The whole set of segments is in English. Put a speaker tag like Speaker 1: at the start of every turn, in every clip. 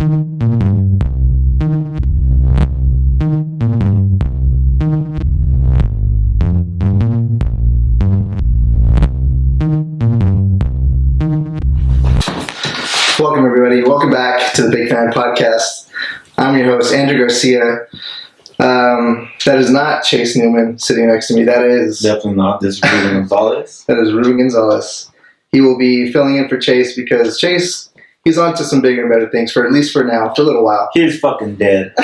Speaker 1: Welcome, everybody. Welcome back to the Big Fan Podcast. I'm your host, Andrew Garcia. That is not Chase Newman sitting next to me. That is...
Speaker 2: Definitely not. This is Ruben Gonzalez.
Speaker 1: That is Ruben Gonzalez. He will be filling in for Chase because Chase, he's on to some bigger and better things, for at least for now, for a little while.
Speaker 2: He's fucking dead.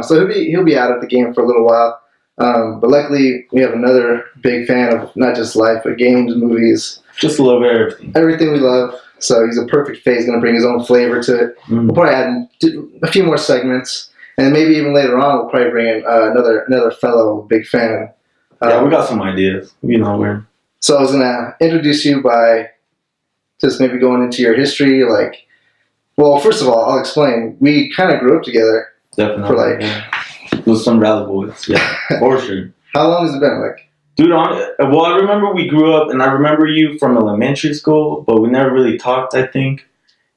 Speaker 1: So he'll be out of the game for a little while. But luckily, we have another big fan of not just life, but games, movies.
Speaker 2: Just love everything.
Speaker 1: Everything we love. So he's a perfect fit. He's going to bring his own flavor to it. We'll probably add a few more segments. And maybe even later on, we'll probably bring in another fellow big fan.
Speaker 2: Yeah, we got some ideas. You know, where.
Speaker 1: So I was going to introduce you by just maybe going into your history. Well, first of all, I'll explain. We kind of grew up together.
Speaker 2: Definitely.
Speaker 1: For
Speaker 2: with some rally boys. Yeah, for sure.
Speaker 1: How long has it been?
Speaker 2: Dude, well, I remember we grew up, and I remember you from elementary school, but we never really talked, I think.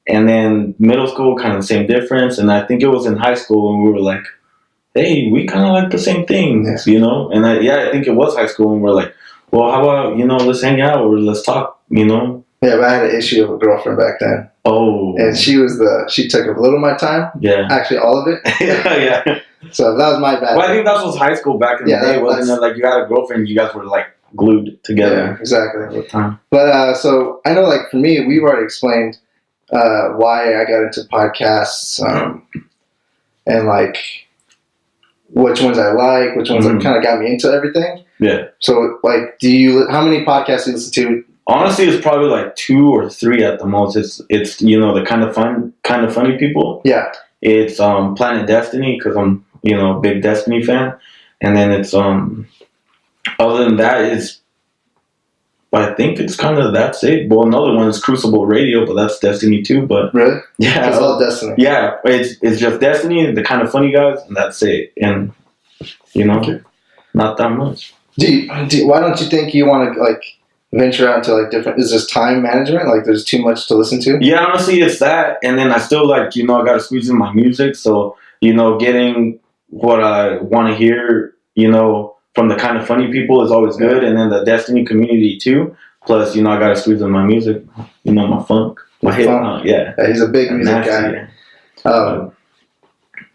Speaker 2: And then middle school, kind of the same difference. And I think it was in high school when we were like, hey, we kind of like the same things, you know? And I think it was high school when we were like, well, how about, let's hang out or let's talk,
Speaker 1: Yeah, but I had an issue with a girlfriend back then.
Speaker 2: Oh.
Speaker 1: And she took a little of my time.
Speaker 2: Yeah.
Speaker 1: Actually, all of it.
Speaker 2: Yeah.
Speaker 1: So that was my bad.
Speaker 2: Well, I think that was high school back in the day, wasn't it? Like, you had a girlfriend, you guys were, glued together.
Speaker 1: Yeah, exactly.
Speaker 2: All the time.
Speaker 1: But, so, I know, for me, we've already explained why I got into podcasts, and, which ones I like, which ones kind of got me into everything.
Speaker 2: Yeah.
Speaker 1: So, how many podcasts do you listen to?
Speaker 2: Honestly, it's probably 2 or 3 at the most. It's the kind of funny people.
Speaker 1: Yeah.
Speaker 2: It's Planet Destiny, because I'm a big Destiny fan, and then it's other than that, I think it's kind of that's it. Well, another one is Crucible Radio, but that's Destiny too. But
Speaker 1: really,
Speaker 2: yeah,
Speaker 1: it's all Destiny.
Speaker 2: Yeah, it's just Destiny, the kind of funny guys, and that's it. And not that much.
Speaker 1: Why don't you think you want to venture out into different? Is this time management? There's too much to listen to?
Speaker 2: Yeah, honestly, it's that, and then I still I got to squeeze in my music, so getting what I want to hear, from the kind of funny people is always good, and then the Destiny community too. Plus, I got to squeeze in my music, my funk, my hip hop. Yeah,
Speaker 1: he's a big music guy.
Speaker 2: Yeah.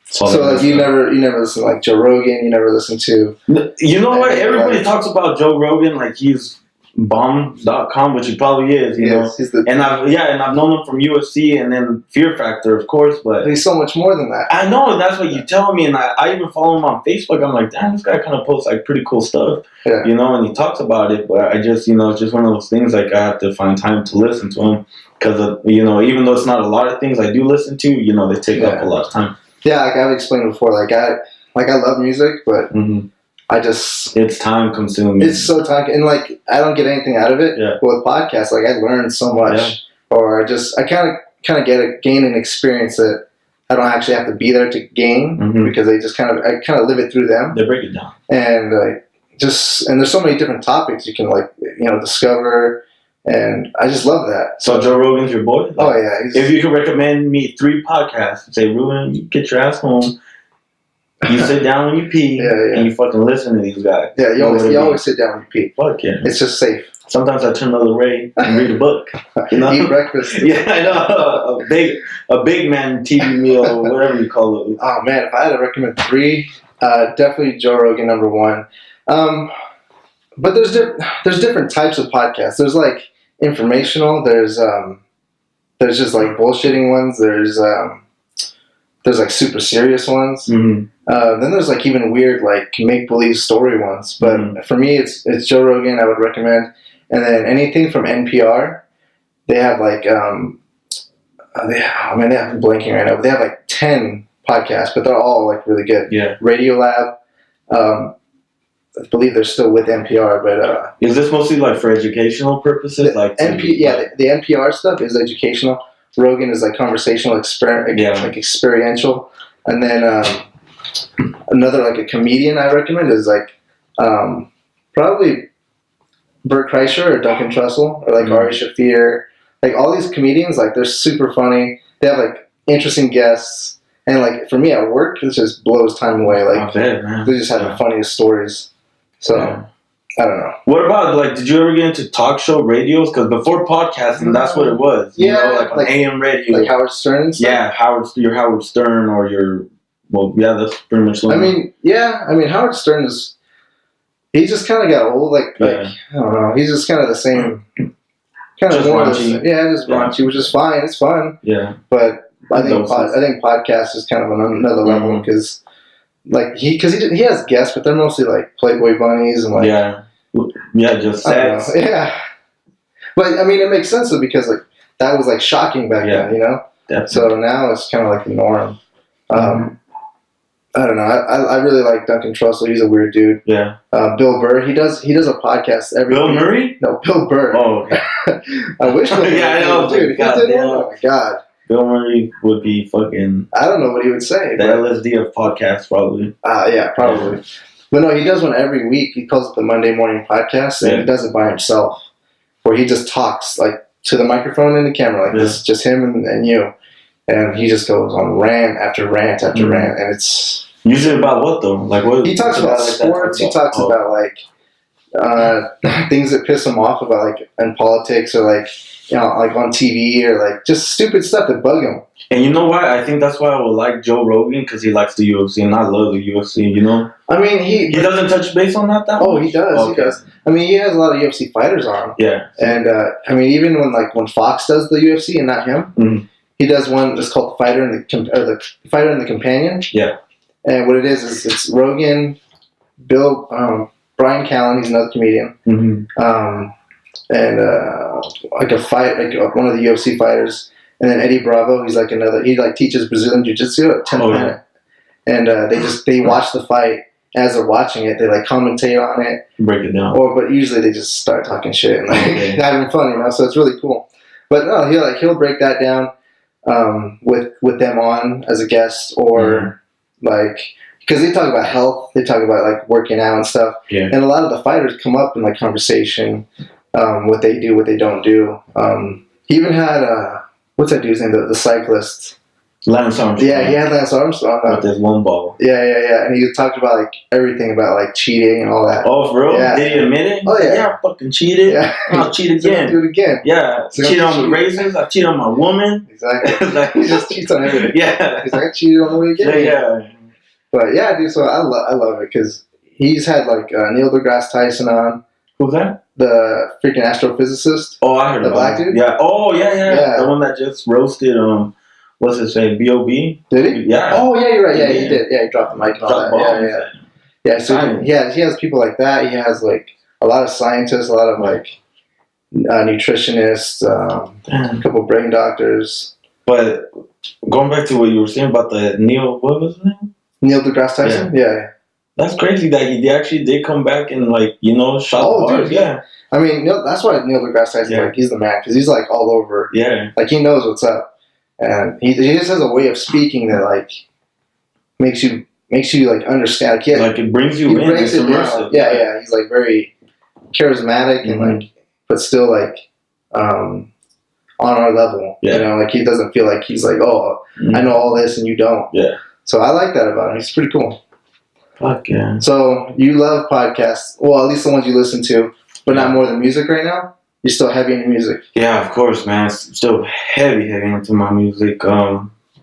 Speaker 1: So you never listen to Joe Rogan. You never listen to.
Speaker 2: You know what? Everybody talks about Joe Rogan like he's bomb.com, which he probably is, and I've known him from UFC and then Fear Factor, of course, but
Speaker 1: he's so much more than that.
Speaker 2: I know, and that's what you tell me, and I even follow him on Facebook. I'm like, damn, this guy kind of posts pretty cool stuff, and he talks about it, but I just, it's just one of those things, I have to find time to listen to him, because, even though it's not a lot of things I do listen to, they take up a lot of time. Yeah,
Speaker 1: I've explained before, I love music, but
Speaker 2: it's time consuming.
Speaker 1: It's so time, and I don't get anything out of it. Yeah. But with podcasts, I learn so much, or I kind of gain an experience that I don't actually have to be there to gain, because they just I kind of live it through them.
Speaker 2: They break it down,
Speaker 1: and and there's so many different topics you can discover, and I just love that.
Speaker 2: So Joe Rogan's your boy?
Speaker 1: Oh yeah.
Speaker 2: If you could recommend me 3 podcasts, say, Ruben, you get your ass home. You sit down when you pee, and you fucking listen to these guys.
Speaker 1: Yeah, you always sit down when you pee.
Speaker 2: Fuck yeah.
Speaker 1: It's just safe.
Speaker 2: Sometimes I turn the other way and read a book.
Speaker 1: Eat breakfast.
Speaker 2: Yeah, I know. A big man TV meal, or whatever you call it.
Speaker 1: Oh man, if I had to recommend 3, definitely Joe Rogan number 1. But there's different types of podcasts. There's informational. There's just bullshitting ones. There's super serious ones. Then there's even weird make-believe story ones. But for me, it's Joe Rogan I would recommend. And then anything from NPR, they have they have, I'm blanking right now, but they have 10 podcasts, but they're all like really good.
Speaker 2: Yeah.
Speaker 1: Radiolab, I believe they're still with NPR, but
Speaker 2: is this mostly like for educational purposes? Like
Speaker 1: the NPR stuff is educational. Rogan is like conversational, like experiential, and then another like a comedian I recommend is like probably Bert Kreischer or Duncan Trussell or like Ari Shaffir. Like all these comedians, like they're super funny. They have like interesting guests, and like for me at work, it just blows time away. Like
Speaker 2: man.
Speaker 1: they just have the funniest stories. So I don't know.
Speaker 2: What about like? Did you ever get into talk show radios? Because before podcasting, that's what it was. You know, like on AM radio,
Speaker 1: like Howard Stern and stuff.
Speaker 2: Yeah, your Howard Stern or your that's pretty much.
Speaker 1: I mean, Howard Stern is. He just kind of got old. Like I don't know. He's just kind of the same. Kind of raunchy. Just raunchy, which is fine. It's fun. Yeah. But I think podcast is kind of on another level because, like, he has guests, but they're mostly like Playboy bunnies and like
Speaker 2: just sex.
Speaker 1: Yeah. But I mean, it makes sense though because like that was like shocking back then, you know. Definitely. So now it's kind of like the norm. I don't know. I really like Duncan Trussell. He's a weird dude. Yeah. Bill Burr. He does a podcast every
Speaker 2: Bill
Speaker 1: week.
Speaker 2: Murray?
Speaker 1: No, Bill Burr.
Speaker 2: Oh, okay.
Speaker 1: I wish Bill Murray.
Speaker 2: I know.
Speaker 1: Dude, if he did one, oh my God.
Speaker 2: Bill Murray would be fucking...
Speaker 1: I don't know what he would say.
Speaker 2: The LSD of podcasts, probably.
Speaker 1: Yeah, probably. But no, he does one every week. He calls it the Monday Morning Podcast, and he does it by himself, where he just talks like to the microphone and the camera, like this, just him and you. And he just goes on rant after rant after rant, and it's...
Speaker 2: Usually about what though? Like what?
Speaker 1: He talks about sports. He talks about like things that piss him off about like in politics or like like on TV or like just stupid stuff that bug him.
Speaker 2: And you know why? I think that's why I would like Joe Rogan because he likes the UFC and I love the UFC. You know.
Speaker 1: I mean, he
Speaker 2: doesn't touch base on that much?
Speaker 1: He does. Okay. He does. I mean, he has a lot of UFC fighters on. Yeah. And I mean, even when Fox does the UFC and not him, he does one that's called the Fighter and the Fighter and the Companion. Yeah. And what it is it's Rogan, Bill, Brian Callen, he's another comedian, and like a fight, like one of the UFC fighters, and then Eddie Bravo, he's like another. He like teaches Brazilian Jiu-Jitsu at 10th Planet, and they watch the fight as they're watching it. They like commentate on it,
Speaker 2: break it down,
Speaker 1: but usually they just start talking shit and like having fun, you know. So it's really cool. But no, he'll break that down with them on as a guest or. Like, because they talk about health, they talk about like working out and stuff, and a lot of the fighters come up in like conversation, what they do, what they don't do. He even had what's that dude's name? The cyclist,
Speaker 2: Lance Armstrong.
Speaker 1: Yeah, he had Lance Armstrong
Speaker 2: with his one ball.
Speaker 1: Yeah, and he talked about like everything about like cheating and all that.
Speaker 2: Oh, for real?
Speaker 1: Yeah.
Speaker 2: Did he admit it?
Speaker 1: Oh yeah,
Speaker 2: I fucking cheated. Yeah, I'll cheat again.
Speaker 1: Do it again.
Speaker 2: Yeah, cheat on the races. I cheat on my woman.
Speaker 1: Exactly. Like, he just cheats on everything.
Speaker 2: Yeah,
Speaker 1: he's like I cheated on the way again.
Speaker 2: Yeah.
Speaker 1: But yeah, dude. So I love it because he's had like Neil deGrasse Tyson on.
Speaker 2: Who's that?
Speaker 1: The freaking astrophysicist.
Speaker 2: Oh, I heard
Speaker 1: the black dude.
Speaker 2: Yeah. Oh, yeah. The one that just roasted. What's his name? B.O.B.
Speaker 1: Did he?
Speaker 2: Yeah.
Speaker 1: Oh, yeah, you're right. Yeah, he did. Yeah, he dropped the mic and all that. Yeah. So he has people like that. He has like a lot of scientists, a lot of like nutritionists, a couple of brain doctors.
Speaker 2: But going back to what you were saying about the Neil, what was his name?
Speaker 1: Neil deGrasse Tyson. Yeah.
Speaker 2: That's crazy that he actually did come back and like shot the bars. Yeah.
Speaker 1: I mean, that's why Neil deGrasse Tyson like he's the man because he's like all over. Yeah. Like he knows what's up. And he just has a way of speaking that like makes you like understand.
Speaker 2: Like it brings you in. It's immersive.
Speaker 1: Yeah. He's like very charismatic and like, but still like on our level. Yeah. You know, like he doesn't feel like he's like, oh, I know all this and you don't. Yeah. So I like that about him. He's pretty cool.
Speaker 2: Fuck yeah.
Speaker 1: So you love podcasts. Well, at least the ones you listen to, but not more than music right now? You're still heavy into music?
Speaker 2: Yeah, of course, man. Still heavy into my music.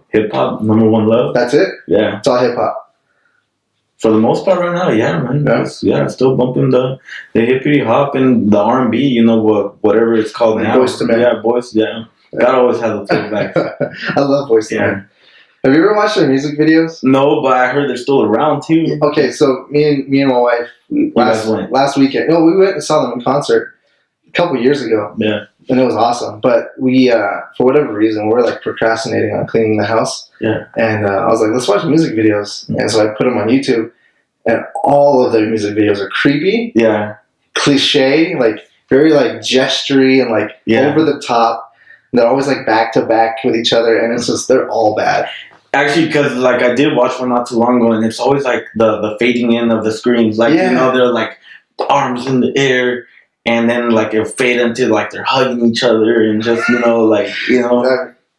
Speaker 2: Hip-hop, number one love.
Speaker 1: That's it?
Speaker 2: Yeah.
Speaker 1: It's all hip-hop?
Speaker 2: For the most part right now, yeah, man. Yeah, still bumping the hippity-hop and the R&B, whatever it's called now.
Speaker 1: Boys to Men.
Speaker 2: Yeah, boys, yeah. God always has a throwback.
Speaker 1: I love Boys to Men. Have you ever watched their music videos?
Speaker 2: No, but I heard they're still around too.
Speaker 1: Okay, so me and my wife last weekend. No, we went and saw them in concert a couple years ago. Yeah, and it was awesome. But we, for whatever reason, we're like procrastinating on cleaning the house. Yeah, and I was like, let's watch music videos. And so I put them on YouTube, and all of their music videos are creepy. Yeah, cliche, like very like gestury and like over the top. And they're always like back to back with each other, and it's just they're all bad.
Speaker 2: Actually, because like I did watch one not too long ago, and it's always like the fading in of the screens. Like they're like arms in the air, and then like it'll fade into like they're hugging each other, and just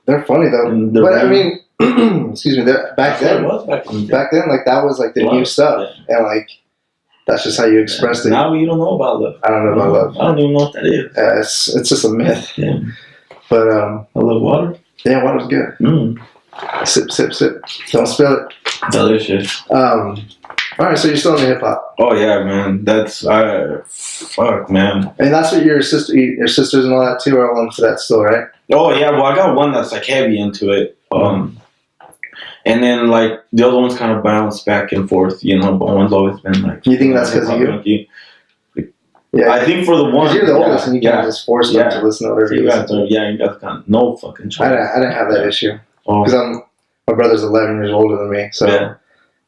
Speaker 1: They're funny though. But I mean, excuse me. Back then, like that was like the new stuff, and like that's just how you expressed it.
Speaker 2: Now you don't know about love.
Speaker 1: I don't know about love.
Speaker 2: I don't even know what that is.
Speaker 1: It's just a myth.
Speaker 2: Yeah.
Speaker 1: But
Speaker 2: I love water.
Speaker 1: Yeah, water's good. Sip, sip, sip. Don't spill it.
Speaker 2: Delicious.
Speaker 1: All right, so you're still into hip hop.
Speaker 2: Oh yeah, man. That's fuck, man.
Speaker 1: And that's what your sisters and all that too are all into that still, right?
Speaker 2: Oh yeah. Well, I got one that's like heavy into it. And then like the other ones kind of bounce back and forth, you know. But one's always been like.
Speaker 1: You think that's because of you?
Speaker 2: Yeah. I think for the one.
Speaker 1: You're the oldest, and you kind of just force them to listen to whatever you listen.
Speaker 2: You got kind of no fucking choice.
Speaker 1: I didn't have that issue because my brother's 11 years older than me, so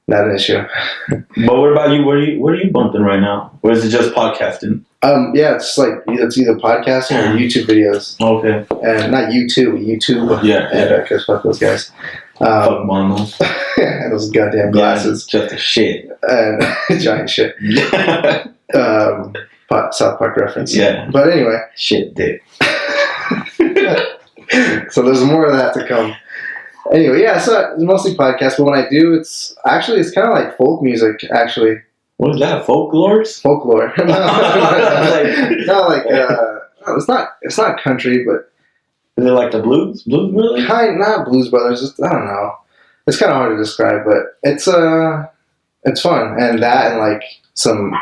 Speaker 1: not an issue.
Speaker 2: But what about you? What are you bumping right now? Or is it just podcasting?
Speaker 1: Yeah, it's like it's either podcasting or YouTube videos.
Speaker 2: Okay. And
Speaker 1: not YouTube.
Speaker 2: Yeah.
Speaker 1: Because fuck those guys.
Speaker 2: Fuck Mono.
Speaker 1: And those goddamn glasses.
Speaker 2: Just a shit.
Speaker 1: And giant shit. South Park reference.
Speaker 2: Yeah.
Speaker 1: But anyway.
Speaker 2: Shit dick.
Speaker 1: So there's more of that to come. Anyway, yeah, so it's mostly podcasts, but when I do, it's kind of like folk music, actually.
Speaker 2: What is that? Folklore?
Speaker 1: Folklore. It's not country, but.
Speaker 2: Is it like the blues? Blues really?
Speaker 1: Not Blues Brothers. I don't know. It's kind of hard to describe, but it's fun, and that and like some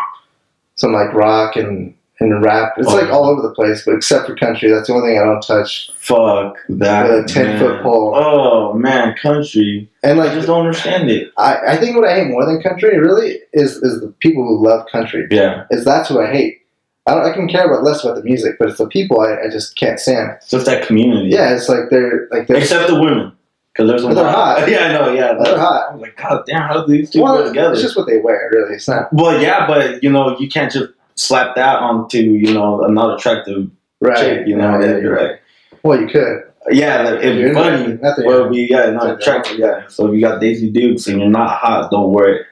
Speaker 1: like rock and rap. It's like all over the place, but except for country. That's the only thing I don't touch.
Speaker 2: Fuck that.
Speaker 1: The 10-foot pole.
Speaker 2: Oh man, country.
Speaker 1: And like,
Speaker 2: I just don't understand it.
Speaker 1: I think what I hate more than country really is the people who love country.
Speaker 2: Yeah.
Speaker 1: That's who I hate. I can care less about the music, but it's the people I just can't stand.
Speaker 2: It's just that community.
Speaker 1: Yeah, it's like they're
Speaker 2: except the women. Because there's
Speaker 1: they're hot.
Speaker 2: Yeah, I know. Yeah,
Speaker 1: they're hot.
Speaker 2: I'm like, God damn, how do these two go together?
Speaker 1: It's just what they wear, really. It's not.
Speaker 2: Well, yeah, but you know, you can't just slap that onto a not attractive chick. You know,
Speaker 1: yeah, you're right. Well, you could.
Speaker 2: Yeah, it'd be funny. Well, not attractive. Yeah. So if you got Daisy Dukes and you're not hot, don't worry.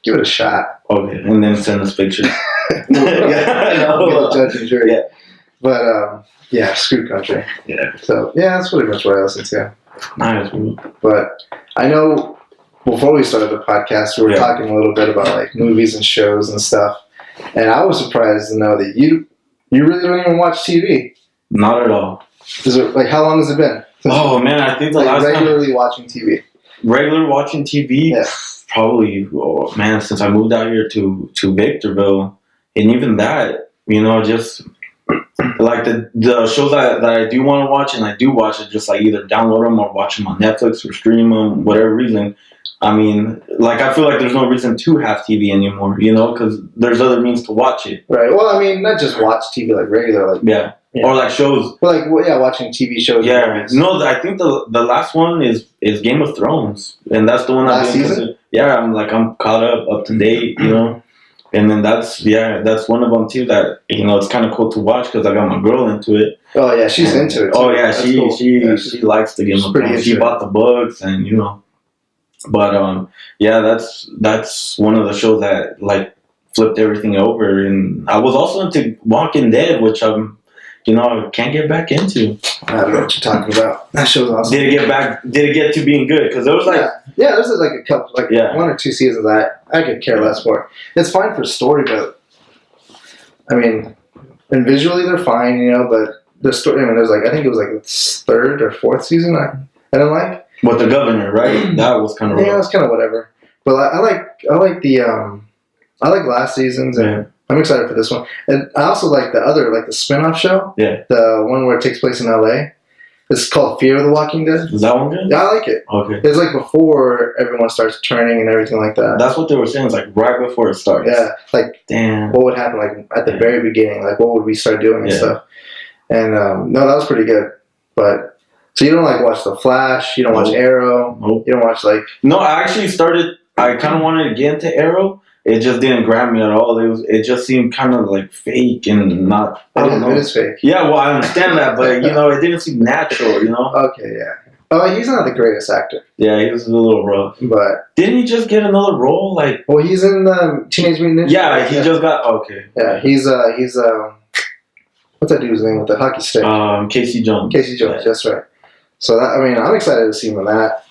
Speaker 1: Give it a shot.
Speaker 2: Okay, and then send us pictures.
Speaker 1: We'll judge and jury. Yeah. But yeah, screw country.
Speaker 2: Yeah.
Speaker 1: So yeah, that's pretty much what I listen to.
Speaker 2: Nice.
Speaker 1: But I know before we started the podcast, we were talking a little bit about like movies and shows and stuff, and I was surprised to know that you really don't even watch TV.
Speaker 2: Not at all.
Speaker 1: Is it like how long has it been?
Speaker 2: Man, I think the last
Speaker 1: regularly watching TV.
Speaker 2: Regular watching TV.
Speaker 1: Yeah.
Speaker 2: Probably, since I moved out here to Victorville, and even that, just like the shows that I do want to watch, and I do watch it, just like either download them or watch them on Netflix or stream them, whatever reason. I mean, like I feel like there's no reason to have TV anymore, because there's other means to watch it.
Speaker 1: Right. Well, I mean, not just watch TV like regular, like
Speaker 2: yeah. Or like shows.
Speaker 1: Well, watching TV shows.
Speaker 2: Yeah. No, I think the last one is Game of Thrones, and that's the one
Speaker 1: last season.
Speaker 2: Yeah, I'm caught up to date, and then that's one of them too that it's kind of cool to watch because I got my girl into it.
Speaker 1: Oh yeah, she's into it. Too.
Speaker 2: Oh yeah, she likes the Game of Thrones. She bought the books and but that's one of the shows that like flipped everything over, and I was also into Walking Dead, which I can't get back into.
Speaker 1: I don't know what you're talking about. That show's awesome.
Speaker 2: Did it get to being good? Because there was like
Speaker 1: there's like a couple, like 1 or 2 seasons that I could care less for. It's fine for story, but I mean, and visually they're fine, but the story. I mean, there's like I think it was like the 3rd or 4th season I didn't like.
Speaker 2: What, the governor, right? That was kind of
Speaker 1: it was kind of whatever. But I like last season's and. I'm excited for this one. And I also like the other, like the spin-off show.
Speaker 2: Yeah.
Speaker 1: The one where it takes place in LA. It's called Fear of the Walking Dead.
Speaker 2: Is that one good?
Speaker 1: Yeah, I like it.
Speaker 2: Okay.
Speaker 1: It's like before everyone starts turning and everything like that.
Speaker 2: That's what they were saying. It's like right before it starts.
Speaker 1: Yeah. Like,
Speaker 2: damn.
Speaker 1: What would happen like at the very beginning? Like, what would we start doing and stuff? And no, that was pretty good. But, so you don't like watch The Flash? You don't watch Arrow?
Speaker 2: Nope.
Speaker 1: You don't watch like...
Speaker 2: No, I actually I kind of wanted to get into Arrow. It just didn't grab me at all. It just seemed kind of like fake and not. I don't know.
Speaker 1: It is fake.
Speaker 2: Yeah, well, I understand that, but it didn't seem natural.
Speaker 1: Okay, yeah. Oh, he's not the greatest actor.
Speaker 2: Yeah, he was a little rough.
Speaker 1: But
Speaker 2: didn't he just get another role? Like,
Speaker 1: well, he's in Teenage Mutant Ninja.
Speaker 2: Yeah, he just got okay.
Speaker 1: Yeah, he's what's that dude's name with the hockey stick?
Speaker 2: Casey Jones.
Speaker 1: Casey Jones. That's right. So that, I mean, I'm excited to see him in that.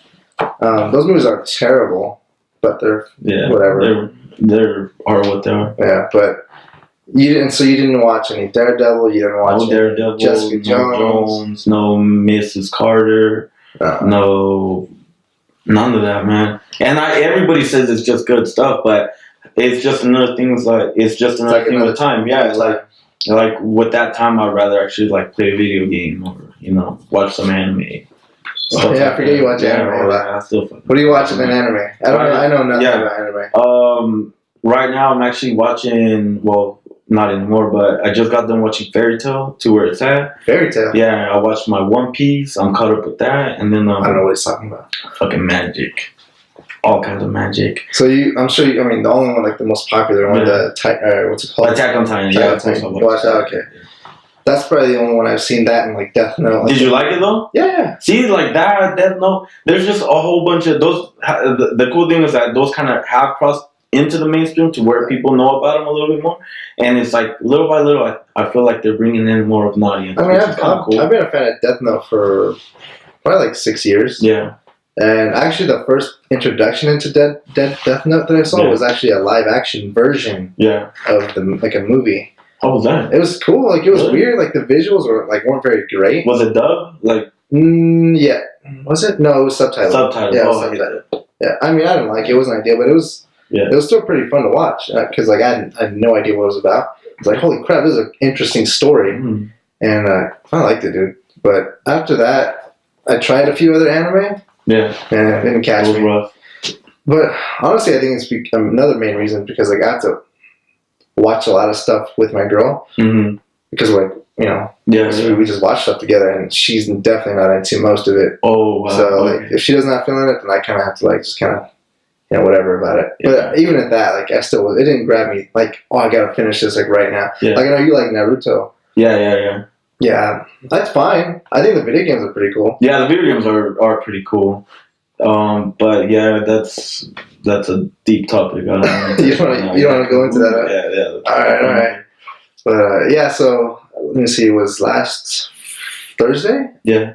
Speaker 1: Those movies are terrible, but they're whatever.
Speaker 2: They're are what they are.
Speaker 1: Yeah, but you didn't. So you didn't watch any Daredevil. You didn't watch
Speaker 2: no Daredevil,
Speaker 1: Jessica Jones,
Speaker 2: no Mrs. Carter, no none of that, man. And everybody says it's just good stuff, but it's just another thing. It's just another thing with time. Yeah, like with that time, I'd rather actually like play a video game or watch some anime.
Speaker 1: I forget you watch anime.
Speaker 2: I still
Speaker 1: what do you watch in anime? I know nothing about anime.
Speaker 2: Right now I'm actually watching. Well, not anymore, but I just got done watching Fairy Tail to where it's at.
Speaker 1: Fairy Tail.
Speaker 2: Yeah, I watched my One Piece. I'm caught up with that, and then
Speaker 1: I don't know what he's talking about.
Speaker 2: Fucking magic, all kinds of magic.
Speaker 1: So I'm sure. I mean, the only one, like the most popular one, what's it called?
Speaker 2: Attack on Titan.
Speaker 1: You watch that? Okay. That's probably the only one I've seen that, and like Death Note.
Speaker 2: Did you like it though?
Speaker 1: Yeah.
Speaker 2: See, like that Death Note. There's just a whole bunch of those. The cool thing is that those kind of have crossed into the mainstream to where people know about them a little bit more, and it's like little by little, I feel like they're bringing in more of an audience.
Speaker 1: I mean, I've been a fan of Death Note for probably like 6 years.
Speaker 2: Yeah. And
Speaker 1: actually, the first introduction into Death Note that I saw was actually a live action version.
Speaker 2: Yeah.
Speaker 1: Of a movie.
Speaker 2: How was that?
Speaker 1: It was cool. Like it was weird. Like the visuals weren't very great.
Speaker 2: Was it dubbed?
Speaker 1: Yeah. Was it? No, it was subtitled.
Speaker 2: Subtitled.
Speaker 1: Yeah, subtitled. Yeah. I mean, I didn't like it. It wasn't ideal, but it was. Yeah. It was still pretty fun to watch because I had no idea what it was about. I was like, holy crap, this is an interesting story, and I liked it, dude. But after that, I tried a few other anime. Yeah. And it didn't catch me. Rough. But honestly, I think it's another main reason because I got to watch a lot of stuff with my girl because we just watch stuff together, and she's definitely not into most of it. Oh, wow. So if she doesn't have feeling it, then I kind of have to just kind of whatever about it. Yeah. But even at that, it didn't grab me like, oh, I gotta finish this right now. Yeah. Like I know you like Naruto. Yeah. Yeah, that's fine. I think the video games are pretty cool.
Speaker 2: Yeah, the video games are pretty cool. But yeah, that's a deep topic. I don't
Speaker 1: you don't want to go into that? Yeah. All right. But yeah, so let me see. It was last Thursday. Yeah.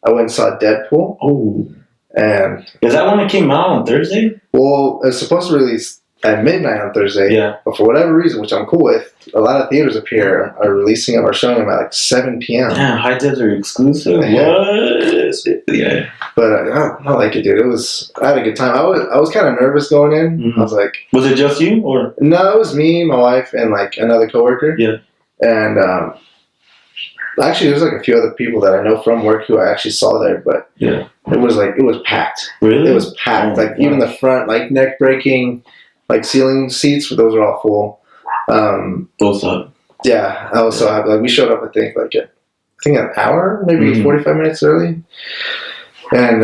Speaker 1: I went and saw Deadpool.
Speaker 2: Oh.
Speaker 1: And
Speaker 2: is that when it came out on Thursday?
Speaker 1: Well, it's supposed to release at midnight on Thursday. Yeah. But for whatever reason, which I'm cool with, a lot of theaters up here are releasing them or showing them at 7 p.m.
Speaker 2: Yeah, High Desert exclusive. What? Yeah.
Speaker 1: But I like it, dude. I had a good time. I was kind of nervous going in. I was like,
Speaker 2: was it just you or?
Speaker 1: No, it was me, my wife, and another coworker. Yeah. And actually, there's a few other people that I know from work who I actually saw there, but yeah, it was packed.
Speaker 2: Really?
Speaker 1: It was packed. Even the front, neck breaking, ceiling seats, those are all full.
Speaker 2: Those up.
Speaker 1: Yeah, I was so happy. We showed up, I think an hour, maybe 45 minutes early, and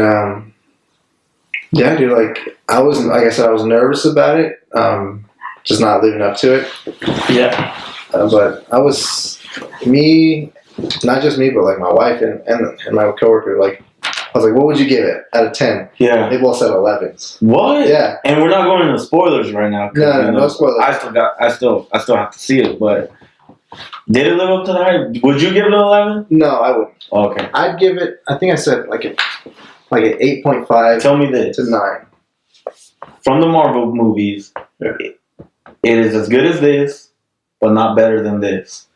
Speaker 1: yeah, dude. I was, like I said, I was nervous about it, just not living up to it.
Speaker 2: Yeah,
Speaker 1: but I was not just me, but my wife and my coworker. I was like, what would you give it out of 10? Yeah, they both said 11s.
Speaker 2: What?
Speaker 1: Yeah,
Speaker 2: and we're not going into spoilers right now.
Speaker 1: No spoilers.
Speaker 2: I still have to see it, but did it live up to the hype? Would you give it an 11?
Speaker 1: No, I wouldn't.
Speaker 2: Okay,
Speaker 1: I'd give it. I think I said an 8.5.
Speaker 2: Tell me this.
Speaker 1: To 9.
Speaker 2: From the Marvel movies, it is as good as this, but not better than this.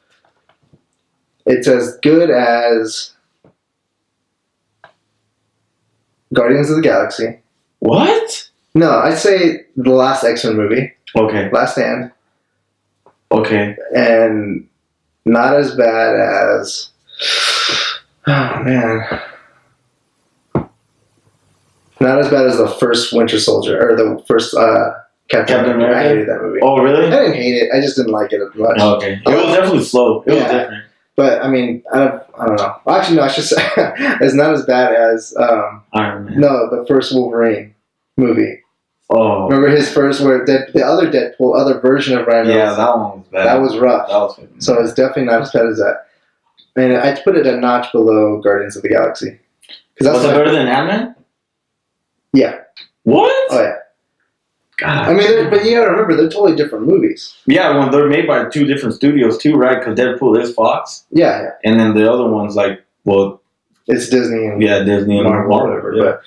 Speaker 1: It's as good as Guardians of the Galaxy.
Speaker 2: What?
Speaker 1: No, I'd say the last X-Men movie.
Speaker 2: Okay.
Speaker 1: Last Stand.
Speaker 2: Okay.
Speaker 1: And not as bad as... Oh, man. Not as bad as the first Winter Soldier, or the first Captain America. I hated that movie.
Speaker 2: Oh, really?
Speaker 1: I didn't hate it. I just didn't like it as much.
Speaker 2: Oh, okay. It was definitely slow. It was different.
Speaker 1: But, I mean, I don't know. Well, actually, no, I should say it's not as bad as...
Speaker 2: Iron Man.
Speaker 1: No, the first Wolverine movie.
Speaker 2: Oh.
Speaker 1: Remember his first, where the other Deadpool, other version of Ryan Reynolds?
Speaker 2: Yeah, that one was bad.
Speaker 1: That was rough.
Speaker 2: That was
Speaker 1: so it's definitely not as bad as that. And I'd put it a notch below Guardians of the Galaxy.
Speaker 2: Was it better than Ant-Man?
Speaker 1: Yeah.
Speaker 2: What?
Speaker 1: Oh, yeah.
Speaker 2: God.
Speaker 1: I mean, but you gotta remember, they're totally different movies.
Speaker 2: Yeah, well, they're made by 2 different studios too, right? Because Deadpool is Fox.
Speaker 1: Yeah.
Speaker 2: And then the other one's
Speaker 1: It's Disney and
Speaker 2: Disney and
Speaker 1: Marvel, whatever. But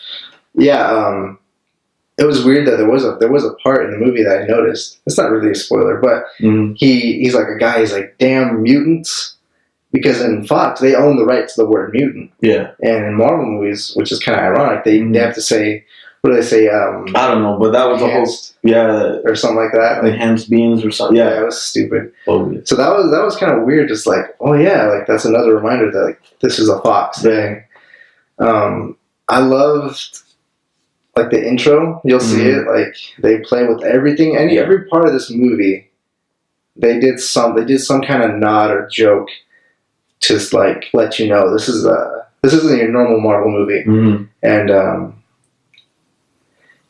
Speaker 1: yeah, it was weird that there was a part in the movie that I noticed. It's not really a spoiler, but he's like a guy. He's like, damn mutants. Because in Fox, they own the right to the word mutant. Yeah. And in Marvel movies, which is kind of ironic, they have to say, what do they say? I
Speaker 2: don't know, but that was a whole,
Speaker 1: or something like that.
Speaker 2: Enhanced beams or something.
Speaker 1: Yeah, it was stupid. So that was kind of weird. Just like, oh yeah, like that's another reminder that like this is a Fox thing. I loved like the intro. You'll see it. Like they play with everything. Every part of this movie, they did some kind of nod or joke. Just like let you know this isn't your normal Marvel movie, and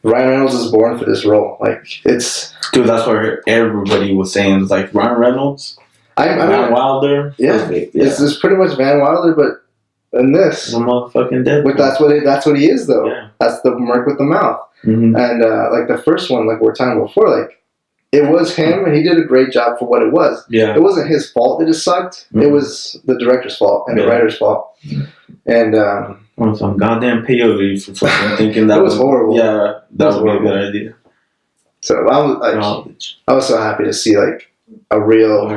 Speaker 1: Ryan Reynolds is born for this role. Like that's
Speaker 2: what everybody was saying. It's like Ryan Reynolds, Van Wilder.
Speaker 1: Yeah, it's pretty much Van Wilder, but in this,
Speaker 2: I'm motherfucking dead.
Speaker 1: But that's what he is though. Yeah. That's the mark with the mouth. And like the first one, like we were talking before, like. It was him, and he did a great job for what it was. Yeah. It wasn't his fault that it sucked. It was the director's fault and the writer's fault. And
Speaker 2: some goddamn peyote for fucking thinking that
Speaker 1: was horrible.
Speaker 2: Yeah, that would be a good idea.
Speaker 1: So I was so happy to see like a real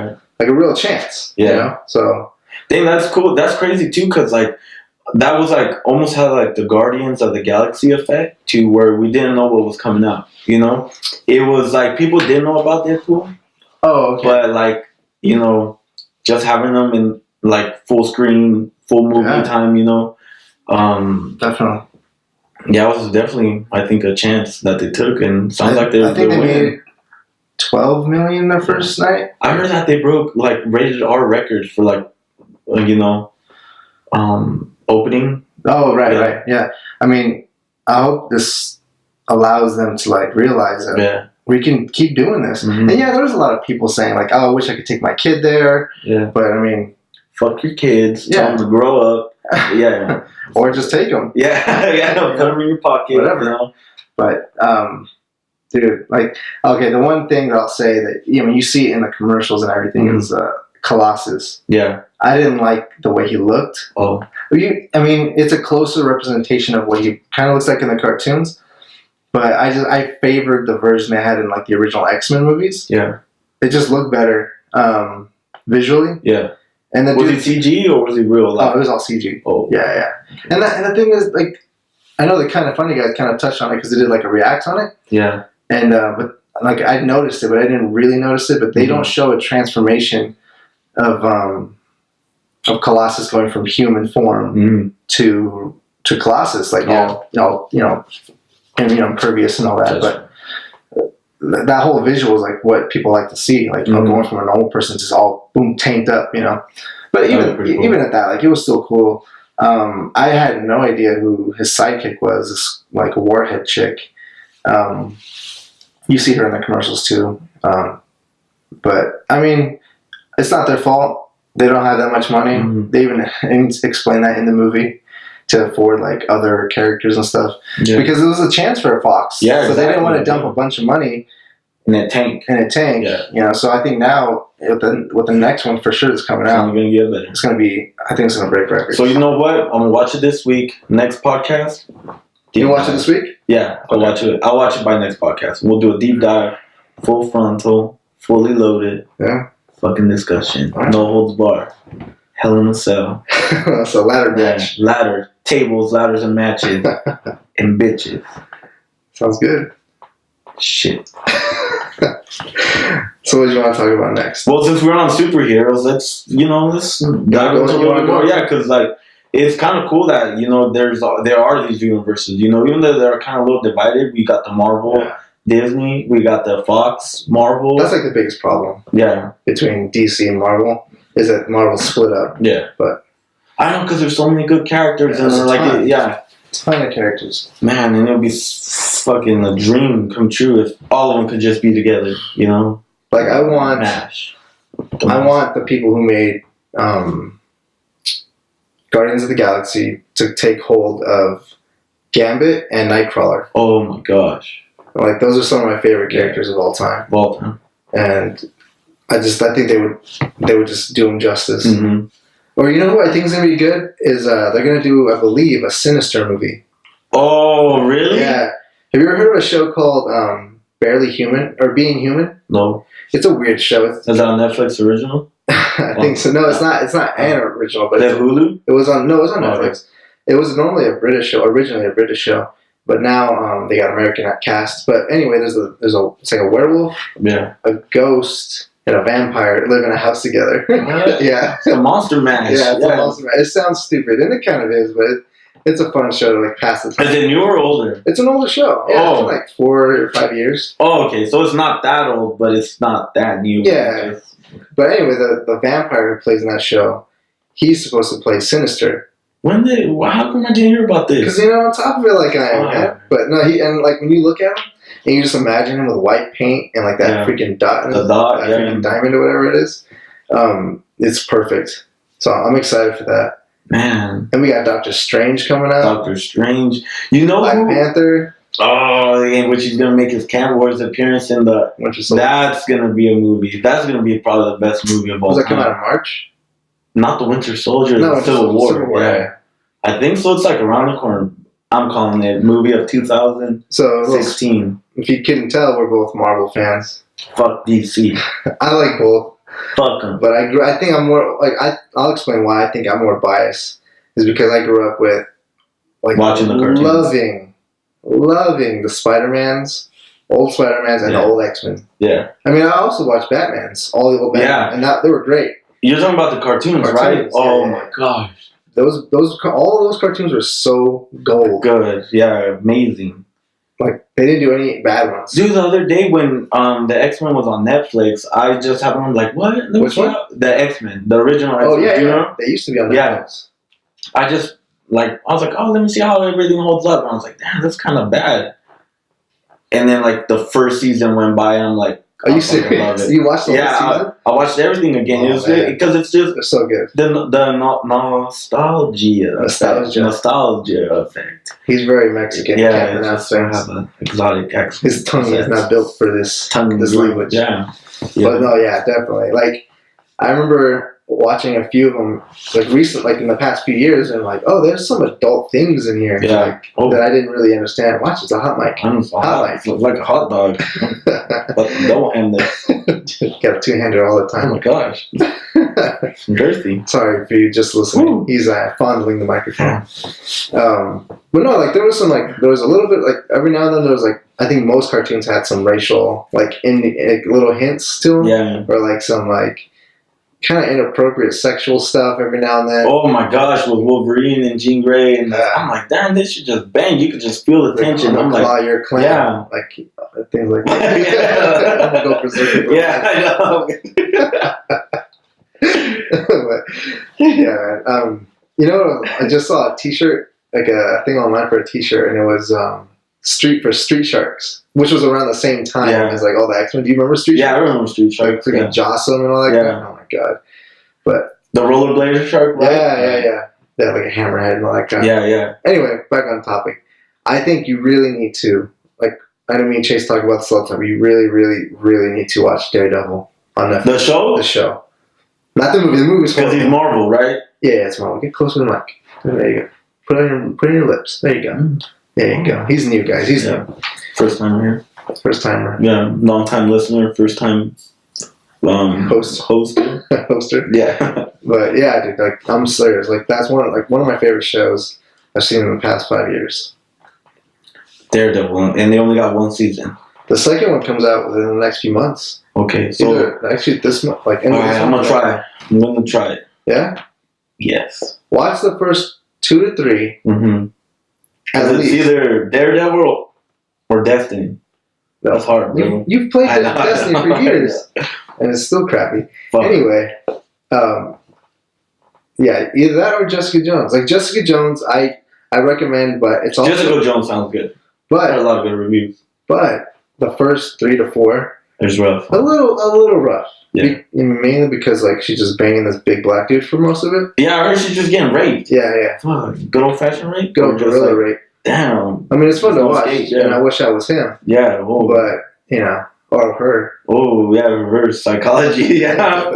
Speaker 1: chance. Yeah. You know? So
Speaker 2: dang, that's cool. That's crazy too, because like that was like almost had like the Guardians of the Galaxy effect to where we didn't know what was coming out. You know, it was like people didn't know about Deadpool. Oh, okay. But like, you know, just having them in like full screen, full movie time, you know.
Speaker 1: Definitely.
Speaker 2: Yeah, it was definitely, I think, a chance that they took, and sounds like they
Speaker 1: made $12 million their first night.
Speaker 2: I heard that they broke like rated R records for like, you know, opening.
Speaker 1: Oh, right. Yeah. I mean, I hope this allows them to like realize that we can keep doing this. And there was a lot of people saying like, oh, I wish I could take my kid there. Yeah. But I mean,
Speaker 2: fuck your kids. Tell them to grow up. Yeah.
Speaker 1: Or just take them.
Speaker 2: Yeah. Put them in your pocket.
Speaker 1: Whatever. You know? But, dude, like, okay, the one thing that I'll say that, you know, you see it in the commercials and everything is Colossus. Yeah. I didn't like the way he looked. Oh. I mean, it's a closer representation of what he kind of looks like in the cartoons. But I favored the version they had in like the original X-Men movies. Yeah. It just looked better visually. Yeah. And
Speaker 2: was he CG or was he real?
Speaker 1: Oh, it was all CG. Oh. Yeah. And the thing is, like, I know the Kind of Funny guys kind of touched on it because they did like a react on it. Yeah. And but like I noticed it, but I didn't really notice it. But they don't show a transformation of Colossus going from human form to Colossus, like all and impervious and all that. But that whole visual is like what people like to see, like going from a normal person to just all boom tanked up, you know. But even at that, like it was still cool. I had no idea who his sidekick was. This like warhead chick. You see her in the commercials too. But I mean, it's not their fault. They don't have that much money. They even explain that in the movie to afford like other characters and stuff because it was a chance for a Fox. Yeah, so they didn't want to dump a bunch of money
Speaker 2: in a tank.
Speaker 1: Yeah. You know, so I think now with the next one for sure that's coming out, it's gonna be. I think it's gonna break records.
Speaker 2: So you know what? I'm gonna watch it this week. Next podcast.
Speaker 1: You watch it this week?
Speaker 2: Yeah, I'll watch it. I'll watch it by next podcast. We'll do a deep dive, full frontal, fully loaded. Yeah. Fucking discussion. Right. No holds bar. Hell in a cell.
Speaker 1: So ladder match.
Speaker 2: Ladder. Tables, ladders, and matches. And bitches.
Speaker 1: Sounds good.
Speaker 2: Shit.
Speaker 1: So what do you want to talk about next?
Speaker 2: Well, since we're on superheroes, let's dive into a little bit more. Yeah, because like it's kind of cool that there are these universes. You know, even though they're kind of a little divided, we got the Marvel, Disney, we got the Fox, Marvel.
Speaker 1: That's like the biggest problem. Yeah, between DC and Marvel is that Marvel's split up. Yeah, but
Speaker 2: I don't know because there's so many good characters and they're like
Speaker 1: ton of characters.
Speaker 2: Man, and it would be fucking a dream come true if all of them could just be together. You know,
Speaker 1: like I want the people who made Guardians of the Galaxy to take hold of Gambit and Nightcrawler.
Speaker 2: Oh my gosh.
Speaker 1: Like those are some of my favorite characters of all time. And I think they would just do them justice. Mm-hmm. Or you know who I think is gonna be good is they're gonna do, I believe, a Sinister movie.
Speaker 2: Oh, really?
Speaker 1: Yeah. Have you ever heard of a show called Barely Human or Being Human?
Speaker 2: No.
Speaker 1: It's a weird show.
Speaker 2: Is that a Netflix original?
Speaker 1: I think so. No, it's not. It's not an original, but
Speaker 2: Is that Hulu?
Speaker 1: it was on. No, it was on
Speaker 2: Oh,
Speaker 1: Netflix. It was normally a British show, originally a British show, but now they got American cast. But anyway, it's like a werewolf, a ghost, and a vampire live in a house together.
Speaker 2: What?
Speaker 1: Yeah,
Speaker 2: It's a monster mash.
Speaker 1: yeah, it's a monster. It sounds stupid, and it kind of is, but it's a fun show to like pass the time.
Speaker 2: Is it new or older?
Speaker 1: It's an older show. Yeah, it's been like 4 or 5 years.
Speaker 2: Oh, okay. So it's not that old, but it's not that new.
Speaker 1: Yeah. But anyway, the vampire who plays in that show, he's supposed to play Sinister.
Speaker 2: How come I didn't hear about this?
Speaker 1: Because on top of it, like I am, man. But no, like when you look at him and you just imagine him with white paint and like that freaking dot, freaking diamond or whatever it is, it's perfect. So I'm excited for that.
Speaker 2: Man.
Speaker 1: And we got Doctor Strange coming out.
Speaker 2: Doctor Strange. You know
Speaker 1: Black Panther.
Speaker 2: Oh, in which he's gonna make his Camp Wars appearance in the
Speaker 1: Winter Soldier.
Speaker 2: That's gonna be a movie. That's gonna be probably the best movie of all time.
Speaker 1: Does that come out in March?
Speaker 2: Not the Winter Soldier,
Speaker 1: no,
Speaker 2: the Civil War.
Speaker 1: Civil War. Yeah.
Speaker 2: I think so. It's like around the corner. I'm calling it movie of 2016.
Speaker 1: So if you couldn't tell, we're both Marvel fans.
Speaker 2: Fuck DC.
Speaker 1: I like both.
Speaker 2: Fuck them.
Speaker 1: But I think I'm more like I'll explain why I think I'm more biased is because I grew up with like
Speaker 2: watching the cartoons.
Speaker 1: Loving the Spider-Mans, old Spider-Mans, and the old X-Men.
Speaker 2: Yeah.
Speaker 1: I mean, I also watched Batman's, all the old Batman, and they were great.
Speaker 2: You're talking about the cartoons, right? Oh my gosh.
Speaker 1: All those cartoons were so gold.
Speaker 2: Good. Yeah, amazing.
Speaker 1: Like, they didn't do any bad ones.
Speaker 2: Dude, the other day when the X-Men was on Netflix, I just happened to like, what?
Speaker 1: Which one?
Speaker 2: The X-Men. The original X-Men.
Speaker 1: Oh, yeah,
Speaker 2: you know?
Speaker 1: They used to be on Netflix.
Speaker 2: Yeah. I was like, oh, let me see how everything holds up. And I was like, damn, that's kind of bad. And then, like, the first season went by, and I'm like,
Speaker 1: are you serious? You watched the whole season?
Speaker 2: I watched everything again. It was good because it's just...
Speaker 1: They're so good.
Speaker 2: The nostalgia effect.
Speaker 1: He's very Mexican.
Speaker 2: Yeah, he have an exotic accent.
Speaker 1: His tongue is not built for this language.
Speaker 2: Yeah.
Speaker 1: But no, yeah, definitely. Like, I remember watching a few of them, like like in the past few years, and like, oh, there's some adult things in here, that I didn't really understand. Watch, it's a hot mic.
Speaker 2: Hot mic. It's like a hot dog. But don't end it.
Speaker 1: Got a two-hander all the time.
Speaker 2: Oh my gosh. Dirty.
Speaker 1: Sorry for you just listening. Ooh. He's fondling the microphone. But no, like there was a little bit, like every now and then there was like, I think most cartoons had some racial, like little hints to them, or like some like kind of inappropriate sexual stuff every now and then.
Speaker 2: Oh my gosh, with Wolverine and Jean Grey, and I'm like, damn, this should just bang. You could just feel the tension. I'm like,
Speaker 1: your clan, like things like that. I'm gonna go berserk.
Speaker 2: Yeah, I know.
Speaker 1: But, you know, I just saw a T-shirt, like a thing online for a T-shirt, and it was Street Sharks, which was around the same time as like all the X-Men. Do you remember Street Sharks?
Speaker 2: Yeah, I remember Street Sharks.
Speaker 1: Like freaking Jocelyn and all that.
Speaker 2: Yeah.
Speaker 1: Oh my god. But
Speaker 2: the rollerblader shark, right?
Speaker 1: Yeah. They had like a hammerhead and all that kind.
Speaker 2: Yeah.
Speaker 1: Anyway, back on topic. I think you really need to, like, I don't mean Chase talk about this all the time, but you really, really, really need to watch Daredevil on Netflix.
Speaker 2: The show?
Speaker 1: The show. Not the movie. The movie's
Speaker 2: because he's Marvel, right?
Speaker 1: Yeah, it's Marvel. Get closer to the mic. There you go. Put it on your lips. There you go. There you go. He's new, guys. He's new.
Speaker 2: First timer here.
Speaker 1: First timer.
Speaker 2: Yeah, long time listener. First time hoster.
Speaker 1: Hoster.
Speaker 2: Yeah.
Speaker 1: But yeah, dude. Like, I'm serious. Like, that's one of my favorite shows I've seen in the past 5 years.
Speaker 2: Daredevil, and they only got one season.
Speaker 1: The second one comes out within the next few months.
Speaker 2: Okay, so
Speaker 1: actually this month, like.
Speaker 2: All right, I'm gonna try. I'm gonna try it.
Speaker 1: Yeah.
Speaker 2: Yes.
Speaker 1: Watch the first 2 to 3.
Speaker 2: Mm-hmm. It's either Daredevil or Destiny. That's hard, bro.
Speaker 1: You've played Destiny for years, and it's still crappy. Fuck. Anyway, yeah, either that or Jessica Jones. Like Jessica Jones, I recommend, but it's also
Speaker 2: Jessica Jones sounds good.
Speaker 1: But
Speaker 2: there are a lot of good reviews.
Speaker 1: But the first 3 to 4
Speaker 2: is rough.
Speaker 1: A little rough.
Speaker 2: Yeah.
Speaker 1: Mainly because like she's just banging this big black dude for most of it.
Speaker 2: Yeah, I heard she's just getting raped.
Speaker 1: Yeah.
Speaker 2: Fuck. Good old fashioned rape?
Speaker 1: Good old gorilla rape.
Speaker 2: Damn.
Speaker 1: I mean, it's fun to watch, and I wish I was him.
Speaker 2: Yeah.
Speaker 1: But, you know, Or her.
Speaker 2: Oh yeah, reverse psychology. Yeah.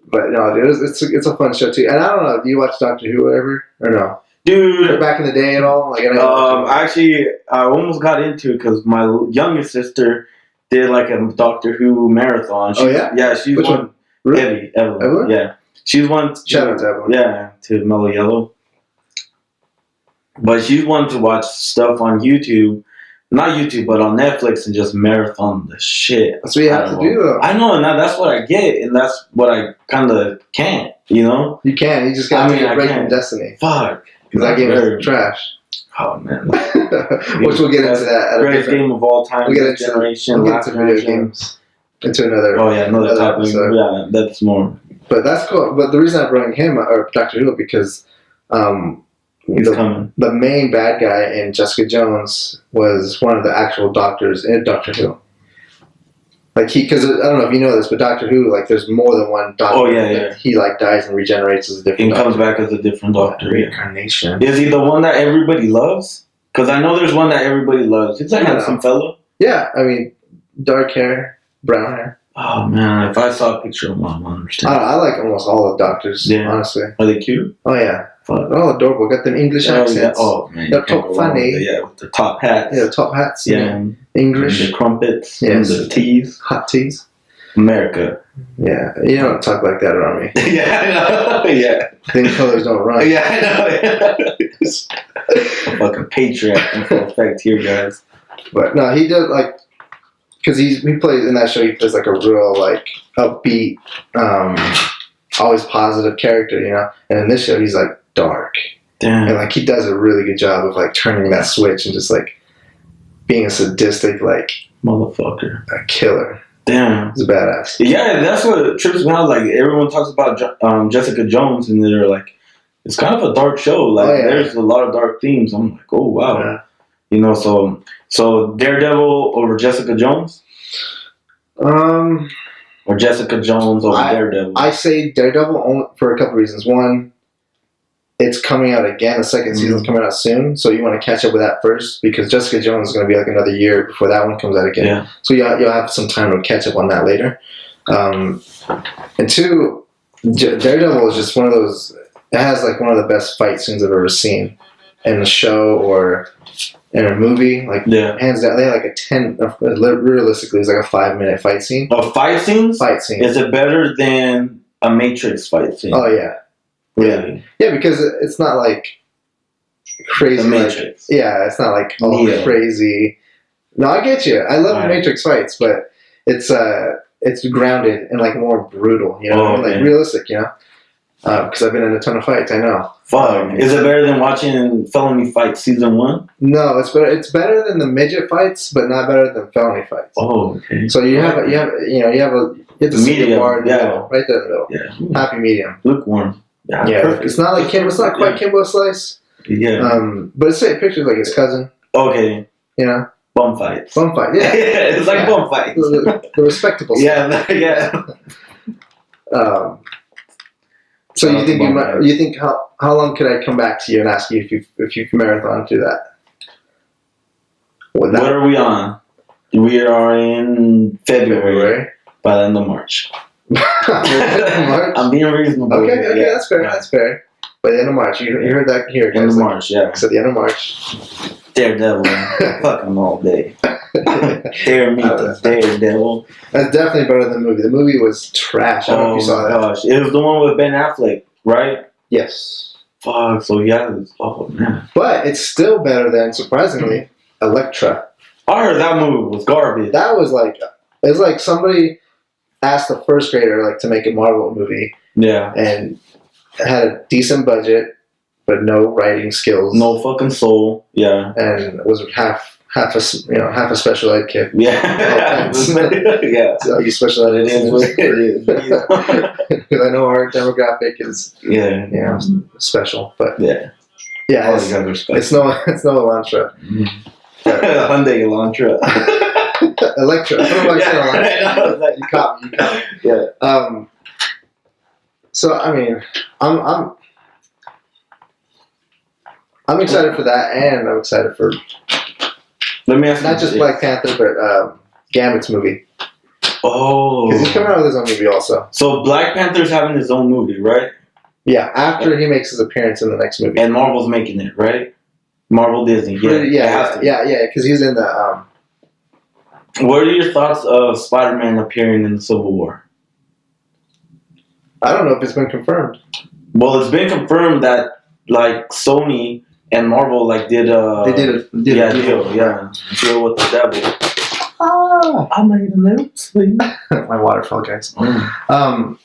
Speaker 1: But no, dude, it's a fun show too. And I don't know, do you watch Doctor Who or whatever? Or no?
Speaker 2: Dude,
Speaker 1: back in the day at all? Like,
Speaker 2: actually, I almost got into it because my youngest sister did like a Doctor Who marathon.
Speaker 1: Oh yeah,
Speaker 2: yeah, she's
Speaker 1: which one?
Speaker 2: Really? Evelyn. Yeah, she's one.
Speaker 1: Shout out to Evelyn.
Speaker 2: Yeah, to Mellow Yellow. But she's one to watch stuff on YouTube, not YouTube, but on Netflix, and just marathon the shit.
Speaker 1: That's what you have to do, though.
Speaker 2: I know, and that's what I get, and that's what I kind of can't. You know,
Speaker 1: you can. You just got to take a break from Destiny.
Speaker 2: Fuck.
Speaker 1: Because that game is trash.
Speaker 2: Oh man.
Speaker 1: Which we'll get into that.
Speaker 2: Greatest game of all time.
Speaker 1: We'll get into
Speaker 2: generation.
Speaker 1: We'll get into video games. Into another.
Speaker 2: Oh yeah, another topic. Yeah, that's more.
Speaker 1: But that's cool. But the reason I brought him or Doctor Who because the main bad guy in Jessica Jones was one of the actual doctors in Doctor Who. Like because I don't know if you know this, but Doctor Who, like, there's more than one doctor.
Speaker 2: Oh yeah.
Speaker 1: He like dies and regenerates as a different.
Speaker 2: And comes back as a different doctor.
Speaker 1: Reincarnation.
Speaker 2: Is he the one that everybody loves? Because I know there's one that everybody loves. He's like handsome fellow.
Speaker 1: Yeah, I mean, dark hair, brown hair.
Speaker 2: Oh man, if I saw a picture of him, I don't understand.
Speaker 1: I like almost all the doctors. Yeah. Honestly.
Speaker 2: Are they cute?
Speaker 1: Oh yeah. They're all adorable. Got them English accents.
Speaker 2: Yeah. Oh man,
Speaker 1: they're top funny.
Speaker 2: With the top hats.
Speaker 1: Yeah, top hats.
Speaker 2: Yeah.
Speaker 1: English.
Speaker 2: And the crumpets.
Speaker 1: Yes.
Speaker 2: And the teas.
Speaker 1: Hot teas.
Speaker 2: America.
Speaker 1: Yeah, you don't talk like that around me.
Speaker 2: Yeah, I know. Yeah.
Speaker 1: Then colors don't run.
Speaker 2: Yeah, I know. A fucking patriot in full effect here, guys.
Speaker 1: But no, he does like because he plays in that show. He plays like a real like upbeat, always positive character, you know. And in this show, he's like dark.
Speaker 2: Damn.
Speaker 1: And like he does a really good job of like turning that switch and just like being a sadistic like
Speaker 2: motherfucker,
Speaker 1: a killer.
Speaker 2: Damn,
Speaker 1: he's a badass.
Speaker 2: Yeah, that's what trips me out. Like everyone talks about Jessica Jones, and they're like, it's kind of a dark show. Like there's a lot of dark themes. I'm like, oh wow, you know. So Daredevil over Jessica Jones, or Jessica Jones over Daredevil.
Speaker 1: I say Daredevil only for a couple reasons. One, it's coming out again. The second season's coming out soon, so you want to catch up with that first because Jessica Jones is going to be like another year before that one comes out again. Yeah. So you'll have some time to catch up on that later. And two, Daredevil is just one of those. It has like one of the best fight scenes I've ever seen in a show or in a movie. Like hands down, they had like a 10. Realistically, it's like a 5-minute fight scene.
Speaker 2: A fight scene?
Speaker 1: Fight scene.
Speaker 2: Is it better than a Matrix fight scene?
Speaker 1: Oh yeah.
Speaker 2: Really?
Speaker 1: Yeah, because it's not like crazy.
Speaker 2: The Matrix.
Speaker 1: Like, yeah, it's not like all crazy. No, I get you. I love the Matrix fights, but it's grounded and like more brutal. You know, like realistic. You know, because I've been in a ton of fights. I know.
Speaker 2: Fuck. Is it better than watching Felony Fight Season 1?
Speaker 1: No, it's better. It's better than the midget fights, but not better than felony fights.
Speaker 2: Oh, okay.
Speaker 1: So you have the medium bar in the middle, right there in the middle.
Speaker 2: Yeah.
Speaker 1: Happy medium.
Speaker 2: Lukewarm.
Speaker 1: Yeah, it's not like Kimbo. It's not quite Kimbo Slice.
Speaker 2: Yeah.
Speaker 1: But it's pictures like his cousin.
Speaker 2: Okay.
Speaker 1: You know.
Speaker 2: Bum fights.
Speaker 1: Bum fight. Yeah.
Speaker 2: It's like bum fights.
Speaker 1: The respectable stuff.
Speaker 2: Yeah.
Speaker 1: So you think how long could I come back to you and ask you if you can marathon through that?
Speaker 2: What are we on? We are in February. By the end of March.
Speaker 1: March?
Speaker 2: I'm being reasonable.
Speaker 1: Okay, that's fair. That's fair. By the end of March, you heard that here.
Speaker 2: End of March, yeah.
Speaker 1: So the end of March.
Speaker 2: Daredevil, fuck him all day. Dare me to Daredevil.
Speaker 1: That's definitely better than the movie. The movie was trash. I don't know if you saw that.
Speaker 2: Gosh, it was the one with Ben Affleck, right?
Speaker 1: Yes.
Speaker 2: Fuck. So yeah, oh man.
Speaker 1: But it's still better than, surprisingly, Elektra.
Speaker 2: I heard that movie was garbage.
Speaker 1: That was like, it was like somebody asked a first grader like to make a Marvel movie.
Speaker 2: Yeah.
Speaker 1: And it had a decent budget, but no writing skills.
Speaker 2: No fucking soul. Yeah.
Speaker 1: And it was half a special ed kid.
Speaker 2: Yeah. Yeah.
Speaker 1: So you special ed.
Speaker 2: It is what it is.
Speaker 1: Because I know our demographic is special, but
Speaker 2: yeah,
Speaker 1: it's no Elantra.
Speaker 2: Hyundai Elantra.
Speaker 1: Elektra. I don't know why I said Elantra. You caught me. Yeah. So I mean, I'm excited for that, and I'm excited for
Speaker 2: Let me ask you.
Speaker 1: Not just Black Panther, but Gambit's movie.
Speaker 2: Oh.
Speaker 1: Because he's coming out with his own movie also.
Speaker 2: So Black Panther's having his own movie, right?
Speaker 1: Yeah, after he makes his appearance in the next movie.
Speaker 2: And Marvel's making it, right? Marvel Disney. Yeah,
Speaker 1: because he's in the...
Speaker 2: What are your thoughts of Spider-Man appearing in the Civil War?
Speaker 1: I don't know if it's been confirmed.
Speaker 2: Well, it's been confirmed that like Sony and Marvel like did a deal with the devil. I made a note.
Speaker 1: My water fell, guys. I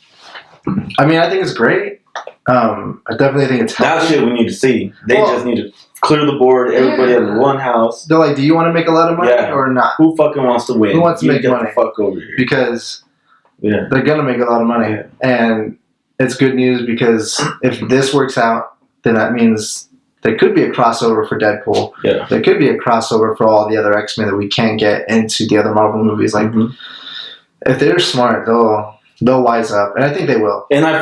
Speaker 1: mean, I think it's great. I definitely think it's healthy.
Speaker 2: That shit we need to see. They just need to clear the board. Everybody in one house.
Speaker 1: They're like, do you want to make a lot of money or not?
Speaker 2: Who fucking wants to win?
Speaker 1: Who wants to make money?
Speaker 2: Get the fuck over here.
Speaker 1: Because they're gonna make a lot of money, and it's good news because if this works out, then that means there could be a crossover for Deadpool.
Speaker 2: Yeah.
Speaker 1: There could be a crossover for all the other X-Men that we can't get into the other Marvel movies. Like, if they're smart, they'll wise up, and I think they will.
Speaker 2: And I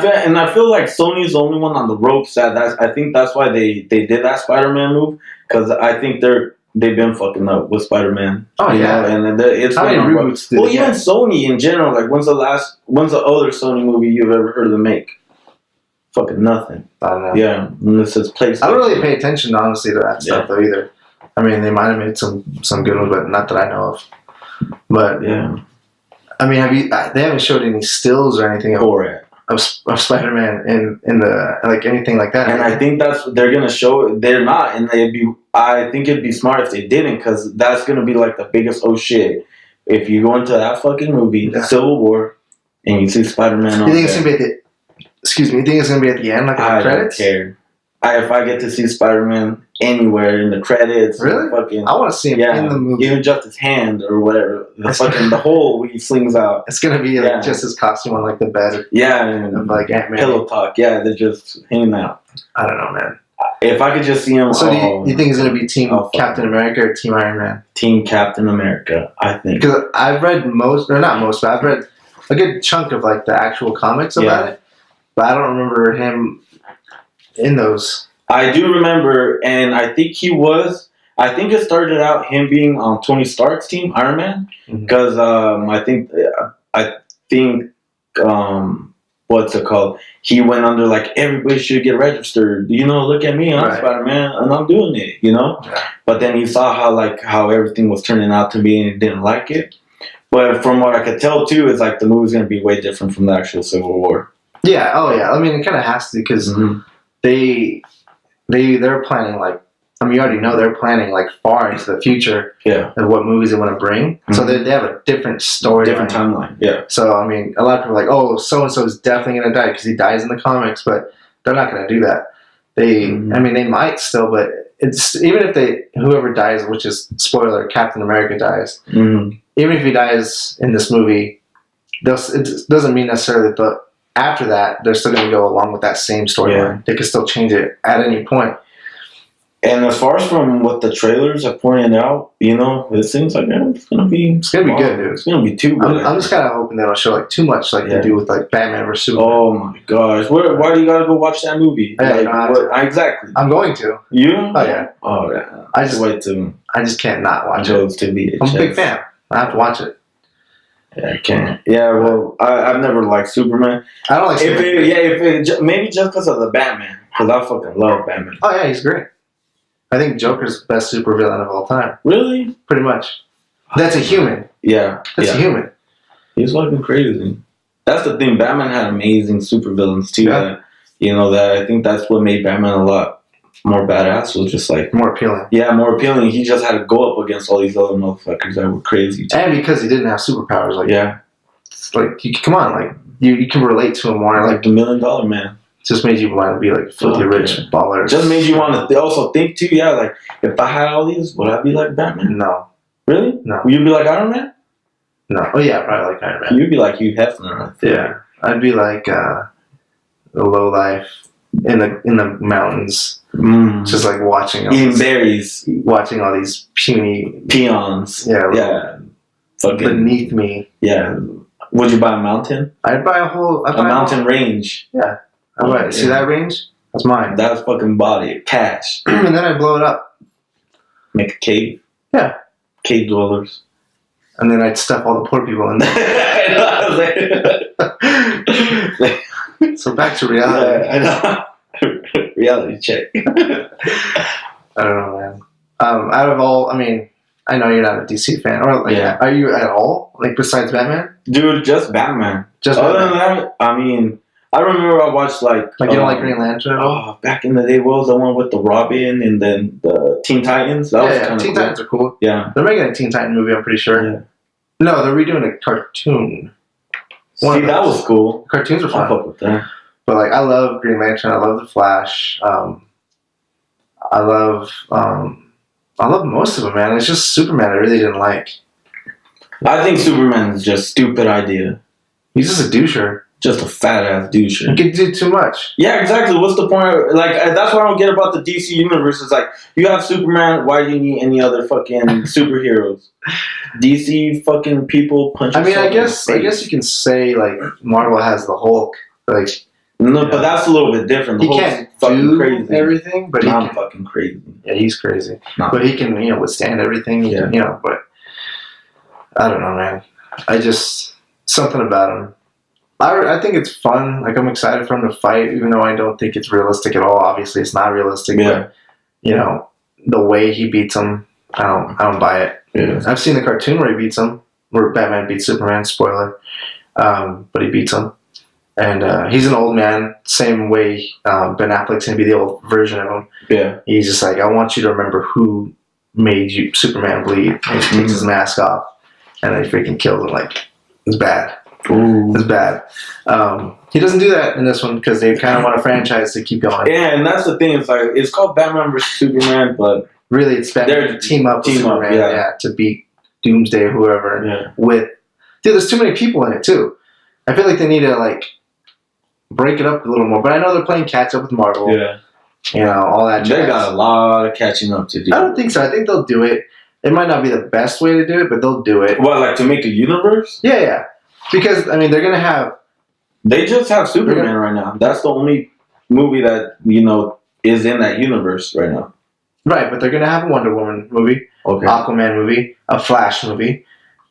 Speaker 2: feel like Sony's the only one on the ropes. I think that's why they did that Spider-Man move, because I think they've been fucking up with Spider-Man.
Speaker 1: Oh yeah,
Speaker 2: and it's
Speaker 1: how many reboots?
Speaker 2: Well, even Sony in general. Like, when's the other Sony movie you've ever heard of them make? Fucking nothing.
Speaker 1: I don't know.
Speaker 2: Yeah, unless it's PlayStation.
Speaker 1: I don't really pay attention, honestly, to that stuff though either. I mean, they might have made some good ones, but not that I know of. But
Speaker 2: yeah.
Speaker 1: I mean, they haven't showed any stills or anything of Spider-Man in the like anything like that.
Speaker 2: And I think they're gonna show. They're not, and I think it'd be smart if they didn't, because that's gonna be like the biggest oh shit. If you go into that fucking movie, Civil War, and you see Spider-Man on there.
Speaker 1: You think it's gonna be at the end, like in the credits?
Speaker 2: I don't care. If I get to see Spider-Man anywhere in the credits,
Speaker 1: really?
Speaker 2: Fucking,
Speaker 1: I want to see him in the movie,
Speaker 2: even just his hand or whatever. The hole he slings out.
Speaker 1: It's gonna be like just his costume on like the bed.
Speaker 2: And
Speaker 1: like Ant-Man.
Speaker 2: Pillow talk. Yeah, they're just hanging out.
Speaker 1: I don't know, man.
Speaker 2: If I could just see him.
Speaker 1: So do you think he's gonna be Team Captain America or Team Iron Man?
Speaker 2: Team Captain America, I think.
Speaker 1: Because I've read but I've read a good chunk of like the actual comics about it, but I don't remember him in those.
Speaker 2: I do remember, and I think I think it started out him being on Tony Stark's team, Iron Man, because I think what's it called? He went under like, everybody should get registered. Look at me, I'm Spider-Man, and I'm doing it. Yeah. But then he saw how everything was turning out to be, and he didn't like it. But from what I could tell too, is like the movie's gonna be way different from the actual Civil War. Yeah. Oh yeah. I mean, it kind of has to, because they're planning like. I mean, you already know they're planning like far into the future of what movies they want to bring. So they have a different story, different timeline. Yeah.
Speaker 1: So I mean, a lot of people are like, oh, so and so is definitely going to die because he dies in the comics, but they're not going to do that. I mean, they might still, but it's even if whoever dies, which is spoiler, Captain America dies. Even if he dies in this movie, it doesn't mean necessarily that after that they're still going to go along with that same storyline. They could still change it at any point. And as far as from what the trailers have pointed out, it seems like it's gonna be good, dude. It's gonna be too good. I'm just kind of hoping they don't show like too much like they do with like Batman vs Superman. Oh my gosh, why do you gotta go watch that movie? Exactly. I'm going to. You? Oh yeah. Oh yeah. I just can't not watch it. I'm a big fan. I have to watch it. Yeah, I can't. Yeah, well, I've never liked Superman. I don't like Superman. Maybe just because of the Batman, because I fucking love Batman. Oh yeah, he's great. I think Joker's the best supervillain of all time. Really? Pretty much. That's a human. Yeah. That's a human. He's fucking crazy. That's the thing. Batman had amazing supervillains too. Yeah. That I think that's what made Batman a lot more badass. Was just like more appealing. Yeah, more appealing. He just had to go up against all these other motherfuckers that were crazy too. And because he didn't have superpowers, like it's like come on, like you can relate to him more. Like the $1 Million Man. Just made you want to be like filthy rich baller. Just made you want to also think too. Yeah, like if I had all these, would I be like Batman? No. Really? No. Would you be like Iron Man? No. Oh yeah, probably like Iron Man. You'd be like Hugh Hefner. Yeah, I'd be like a low life in the mountains, just like watching eating berries, watching all these puny peons. Yeah. Fucking beneath me. Yeah. Would you buy a mountain? I'd buy a mountain range. Yeah. All right, see that range? That's mine. That's fucking body, cash. And then I blow it up. Make a cave? Yeah.
Speaker 2: cave dwellers.
Speaker 1: And then I'd stuff all the poor people in there. So back to reality.
Speaker 2: Yeah, I know. Reality check.
Speaker 1: I don't know, man. Out of all, I mean, I know you're not a DC fan, or like, are you at all? Like, besides Batman?
Speaker 2: Dude, just Batman.
Speaker 1: Just
Speaker 2: Other
Speaker 1: Batman.
Speaker 2: than that, I mean, I remember I watched like
Speaker 1: you don't like Green Lantern?
Speaker 2: Oh, back in the day, what was the one with the Robin and then the Teen Titans? That was kind of
Speaker 1: Teen
Speaker 2: cool.
Speaker 1: Titans are cool.
Speaker 2: Yeah,
Speaker 1: they're making a Teen Titan movie. I'm pretty sure.
Speaker 2: Yeah.
Speaker 1: No, they're redoing a cartoon.
Speaker 2: See, that was cool.
Speaker 1: Cartoons are fun.
Speaker 2: I'll fuck with that.
Speaker 1: But like, I love Green Lantern. I love the Flash. I love most of them, man. It's just Superman I really didn't like.
Speaker 2: I think Superman is just a stupid idea.
Speaker 1: He's just a doucher.
Speaker 2: Just a fat ass doucher.
Speaker 1: He can do too much.
Speaker 2: Yeah, exactly. What's the point? Like, that's what I don't get about the DC universe. It's like, you have Superman. Why do you need any other fucking superheroes? DC fucking people punching.
Speaker 1: I mean, I guess you can say like Marvel has the Hulk. Like,
Speaker 2: no, but that's a little bit different. The
Speaker 1: he can't do crazy. Everything, but
Speaker 2: I'm fucking crazy.
Speaker 1: Yeah, he's crazy.
Speaker 2: Nah.
Speaker 1: But he can, withstand everything. He can, but I don't know, man. I just something about him. I think it's fun. Like, I'm excited for him to fight, even though I don't think it's realistic at all. Obviously, it's not realistic.
Speaker 2: Yeah.
Speaker 1: But the way he beats him, I don't buy it.
Speaker 2: Yeah.
Speaker 1: I've seen the cartoon where he beats him, where Batman beats Superman. Spoiler, but he beats him, and he's an old man. Same way Ben Affleck's gonna be the old version of him.
Speaker 2: Yeah.
Speaker 1: He's just like, I want you to remember who made you Superman bleed. And he takes his mask off, and then he freaking kills him. Like, it's bad.
Speaker 2: Ooh.
Speaker 1: It's bad. He doesn't do that in this one because they kind of want a franchise to keep going.
Speaker 2: Yeah, and that's the thing. It's like, it's called Batman vs Superman, but
Speaker 1: really, it's Batman to team up with Superman, to beat Doomsday or whoever.
Speaker 2: Yeah.
Speaker 1: Dude, there's too many people in it too. I feel like they need to like break it up a little more. But I know they're playing catch up with Marvel.
Speaker 2: Yeah.
Speaker 1: All that.
Speaker 2: They got a lot of catching up to do.
Speaker 1: I don't think so. I think they'll do it. It might not be the best way to do it, but they'll do it.
Speaker 2: What, like to make a universe?
Speaker 1: Yeah. Because, I mean, they're going to have...
Speaker 2: They just have Superman right now. That's the only movie that, is in that universe right now.
Speaker 1: Right, but they're going to have a Wonder Woman movie, Aquaman movie, a Flash movie.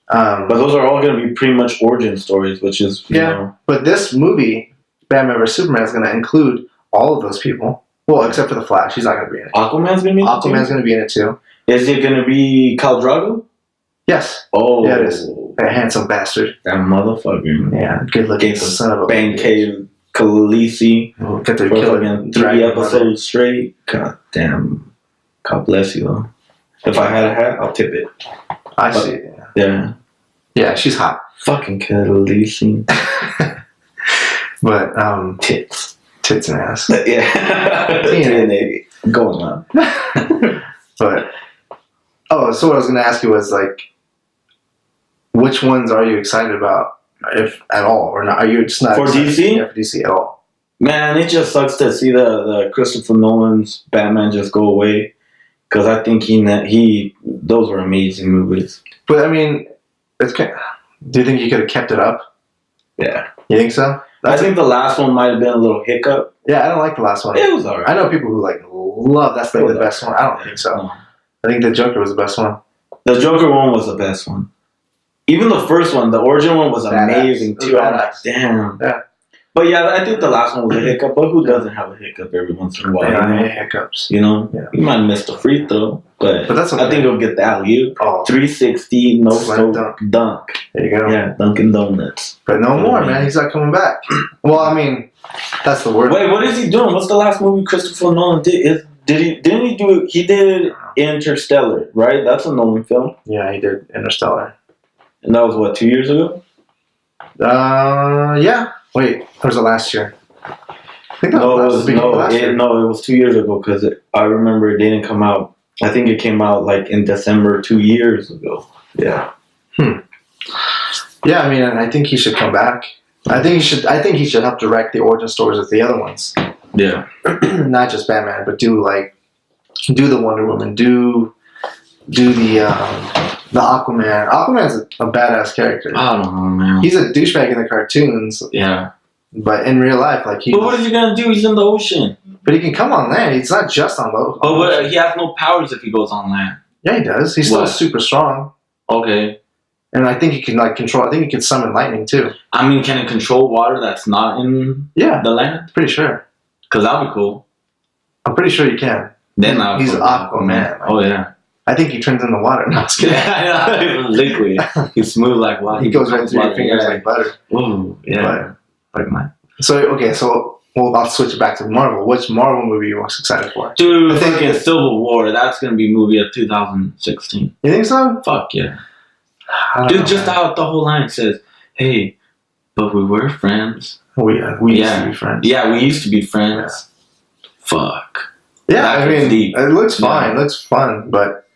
Speaker 2: But those are all going to be pretty much origin stories, which is, you know...
Speaker 1: But this movie, Batman vs. Superman, is going to include all of those people. Well, except for the Flash. He's not going to be in it.
Speaker 2: Aquaman's going to be in it too?
Speaker 1: Aquaman's going to be in it too.
Speaker 2: Is it going to be Khal Drogo?
Speaker 1: Yes.
Speaker 2: Oh.
Speaker 1: Yeah, it is. That handsome bastard.
Speaker 2: That motherfucker.
Speaker 1: Yeah, good looking son of a
Speaker 2: Bankay Khaleesi.
Speaker 1: Get their killing
Speaker 2: 3 episodes straight. God damn. God bless you, though. If I had a hat, I'll tip it.
Speaker 1: I see.
Speaker 2: Yeah.
Speaker 1: Yeah, she's hot.
Speaker 2: Fucking Khaleesi.
Speaker 1: But, tits and ass.
Speaker 2: Yeah. TNA. Going on.
Speaker 1: But, so what I was going to ask you was, like, which ones are you excited about, if at all, or not? Are you just not
Speaker 2: for DC?
Speaker 1: Yeah, for DC at all.
Speaker 2: Man, it just sucks to see the Christopher Nolan's Batman just go away, because I think those were amazing movies.
Speaker 1: But I mean, do you think he could have kept it up?
Speaker 2: Yeah,
Speaker 1: you think so?
Speaker 2: I think the last one might have been a little hiccup.
Speaker 1: Yeah, I don't like the last one.
Speaker 2: It was alright.
Speaker 1: I know people who love that's like the best one. I don't think so.
Speaker 2: No.
Speaker 1: I think the Joker was the best one.
Speaker 2: The Joker one was the best one. Even the first one, the origin one, was amazing too. I'm like, damn.
Speaker 1: Yeah.
Speaker 2: But yeah, I think the last one was a hiccup. But who doesn't have a hiccup every once in a while?
Speaker 1: Yeah, hiccups.
Speaker 2: Yeah.
Speaker 1: You
Speaker 2: might have missed a free throw, but
Speaker 1: that's okay.
Speaker 2: I think he'll get the alley-oop. 360, no scope, dunk.
Speaker 1: There you go.
Speaker 2: Yeah, Dunkin' Donuts.
Speaker 1: But no more, man. He's not coming back. Well, I mean, that's the word.
Speaker 2: Wait, what is he doing? What's the last movie Christopher Nolan did? He did Interstellar, right? That's a Nolan film.
Speaker 1: Yeah, he did Interstellar.
Speaker 2: And that was, what, 2 years ago?
Speaker 1: Yeah. Wait, or was it last year? I think that was last year.
Speaker 2: It was 2 years ago, because I remember it didn't come out. I think it came out like in December 2 years ago. Yeah.
Speaker 1: Yeah, I mean, I think he should come back. I think he should help direct the origin stories of the other ones.
Speaker 2: Yeah.
Speaker 1: Not just Batman, but do the Wonder Woman, do the Aquaman. Aquaman's a badass character.
Speaker 2: I don't know, man.
Speaker 1: He's a douchebag in the cartoons.
Speaker 2: Yeah.
Speaker 1: But in real life, But
Speaker 2: what is he gonna do? He's in the ocean.
Speaker 1: But he can come on land. It's not just on the ocean.
Speaker 2: But he has no powers if he goes on land.
Speaker 1: Yeah, he does. He's still
Speaker 2: What?
Speaker 1: super strong.
Speaker 2: Okay.
Speaker 1: And I think he can like control. I think he can summon lightning too.
Speaker 2: I mean, can it control water that's not in
Speaker 1: Yeah,
Speaker 2: the land?
Speaker 1: pretty sure.
Speaker 2: Because that'd be cool.
Speaker 1: I'm pretty sure you can.
Speaker 2: Then
Speaker 1: he's Aquaman.
Speaker 2: Oh yeah.
Speaker 1: I think he turns into water. No, I'm just kidding.
Speaker 2: Yeah, liquid. He's smooth like water.
Speaker 1: He goes right through your fingers
Speaker 2: yeah.
Speaker 1: like butter.
Speaker 2: Ooh, yeah. Like mine.
Speaker 1: So okay, so I'll switch it back to Marvel. Which Marvel movie are you most excited for?
Speaker 2: Dude, I think it's Civil War. That's gonna be movie of 2016.
Speaker 1: You think so?
Speaker 2: Fuck yeah. Dude, just how the whole line says, "Hey, but we were friends.
Speaker 1: We used to be friends.
Speaker 2: Yeah, we used to be friends. Yeah. Fuck.
Speaker 1: Yeah, I mean, deep. It looks fine. It looks fun, but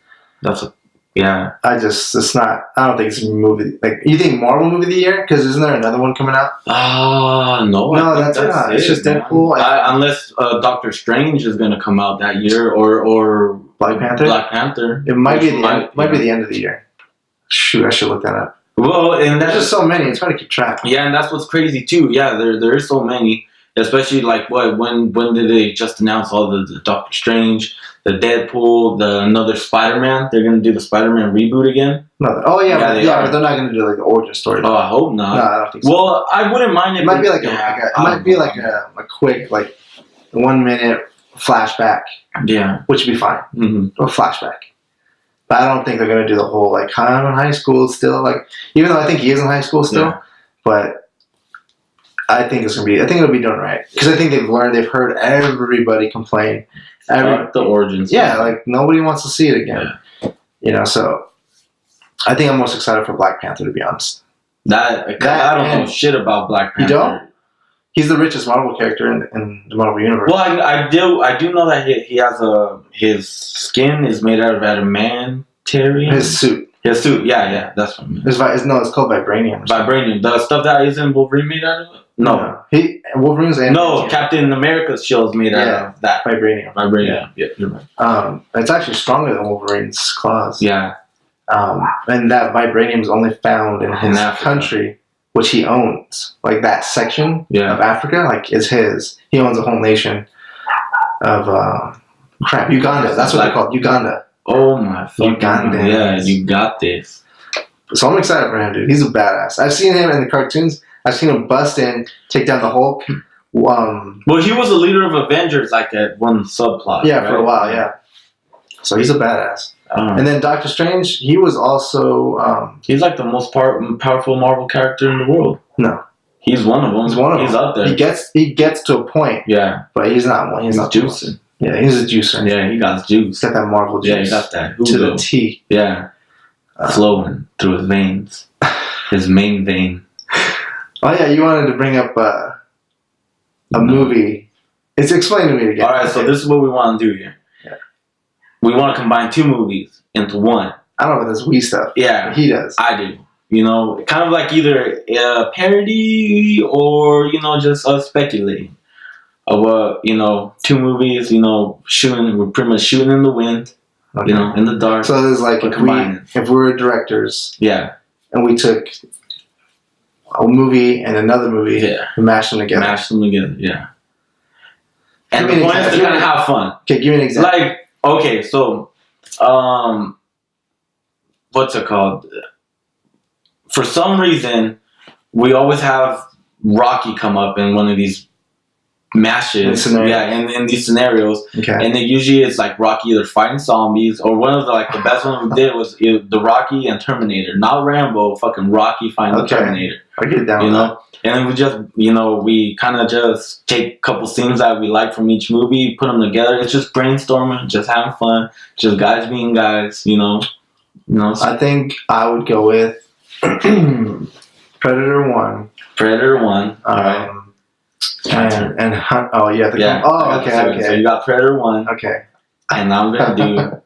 Speaker 2: yeah.
Speaker 1: It's not. I don't think it's a movie. Like, you think Marvel movie of the year? Because isn't there another one coming out?
Speaker 2: No.
Speaker 1: No, that's it. It's just Deadpool.
Speaker 2: Unless Doctor Strange is gonna come out that year, or
Speaker 1: Black Panther.
Speaker 2: Black Panther.
Speaker 1: It might be the end of the year. Shoot, I should look that up.
Speaker 2: Well, and
Speaker 1: there's just so many. It's hard to keep track.
Speaker 2: Yeah, and that's what's crazy too. Yeah, there is so many. Especially like when did they just announce all the Doctor Strange, the Deadpool, another Spider-Man? They're gonna do the Spider-Man reboot again.
Speaker 1: No, but they're not gonna do like the origin story.
Speaker 2: Oh, I hope not.
Speaker 1: No, I don't think so.
Speaker 2: Well, I wouldn't mind it.
Speaker 1: It might be like a quick 1 minute flashback.
Speaker 2: Yeah,
Speaker 1: which would be fine.
Speaker 2: Mm-hmm.
Speaker 1: Or flashback. But I don't think they're gonna do the whole like I'm in high school still. Like, even though I think he is in high school still, but. I think it'll be done right because I think they've heard everybody complain.
Speaker 2: The origins.
Speaker 1: Yeah, like nobody wants to see it again. Yeah. You know, so I think I'm most excited for Black Panther, to be honest.
Speaker 2: I don't know shit about Black Panther.
Speaker 1: You don't? He's the richest Marvel character in the Marvel universe.
Speaker 2: Well, I do know that he has his skin is made out of adamantium.
Speaker 1: His suit.
Speaker 2: His suit, yeah, that's what I mean.
Speaker 1: It's called vibranium.
Speaker 2: Vibranium. The stuff that isn't Wolverine made out of it? No.
Speaker 1: Wolverine's
Speaker 2: Captain America's shield is made out of that.
Speaker 1: Vibranium.
Speaker 2: Yeah, you're right.
Speaker 1: It's actually stronger than Wolverine's claws.
Speaker 2: Yeah.
Speaker 1: And that vibranium is only found in his country, which he owns. Like that section of Africa, like is his. He owns a whole nation of Uganda. That's what they're called, Uganda.
Speaker 2: Oh my fucking
Speaker 1: Uganda.
Speaker 2: Yeah, you got this.
Speaker 1: So I'm excited for him, dude. He's a badass. I've seen him in the cartoons. I've seen him bust in, take down the Hulk.
Speaker 2: Well, he was the leader of Avengers, like at one subplot.
Speaker 1: Yeah, right? For a while, yeah. So he's a badass. And then Doctor Strange, he was also...
Speaker 2: he's like the most powerful Marvel character in the world.
Speaker 1: No.
Speaker 2: He's one of them. He's up there.
Speaker 1: He gets to a point.
Speaker 2: Yeah.
Speaker 1: But he's not one. He's not
Speaker 2: juicing.
Speaker 1: Yeah, he's a juicer.
Speaker 2: Yeah, he got juice.
Speaker 1: He's got that Marvel juice.
Speaker 2: Yeah, he got that.
Speaker 1: To the T.
Speaker 2: Yeah. Flowing through his veins. His main vein.
Speaker 1: Oh, yeah, you wanted to bring up a movie. Explain to me again.
Speaker 2: All right, so this is what we want to do here.
Speaker 1: Yeah.
Speaker 2: We want to combine two movies into one.
Speaker 1: I don't know about this Wii stuff.
Speaker 2: Yeah.
Speaker 1: He does.
Speaker 2: I do. You know, kind of like either a parody or, just us speculating. Of two movies, we're pretty much shooting in the wind,
Speaker 1: okay.
Speaker 2: In the dark.
Speaker 1: So there's like if we were directors, and we took a movie and another movie, and mashed them together.
Speaker 2: Yeah. And the point is to kind of have fun.
Speaker 1: Okay, give me an example.
Speaker 2: Like, okay, so, what's it called? For some reason, we always have Rocky come up in one of these mashes, in these scenarios, and it usually it's like Rocky either fighting zombies or one of the best one we did was the Rocky and Terminator, not Rambo, fucking Rocky fighting the Terminator.
Speaker 1: I get down.
Speaker 2: And then we just we kind of just take a couple scenes that we like from each movie, put them together. It's just brainstorming, just having fun, just guys being guys.
Speaker 1: I think I would go with Predator 1.
Speaker 2: Predator 1. All right.
Speaker 1: And Hunt. Oh, yeah. Okay.
Speaker 2: So you got Predator 1.
Speaker 1: Okay.
Speaker 2: And I'm going to do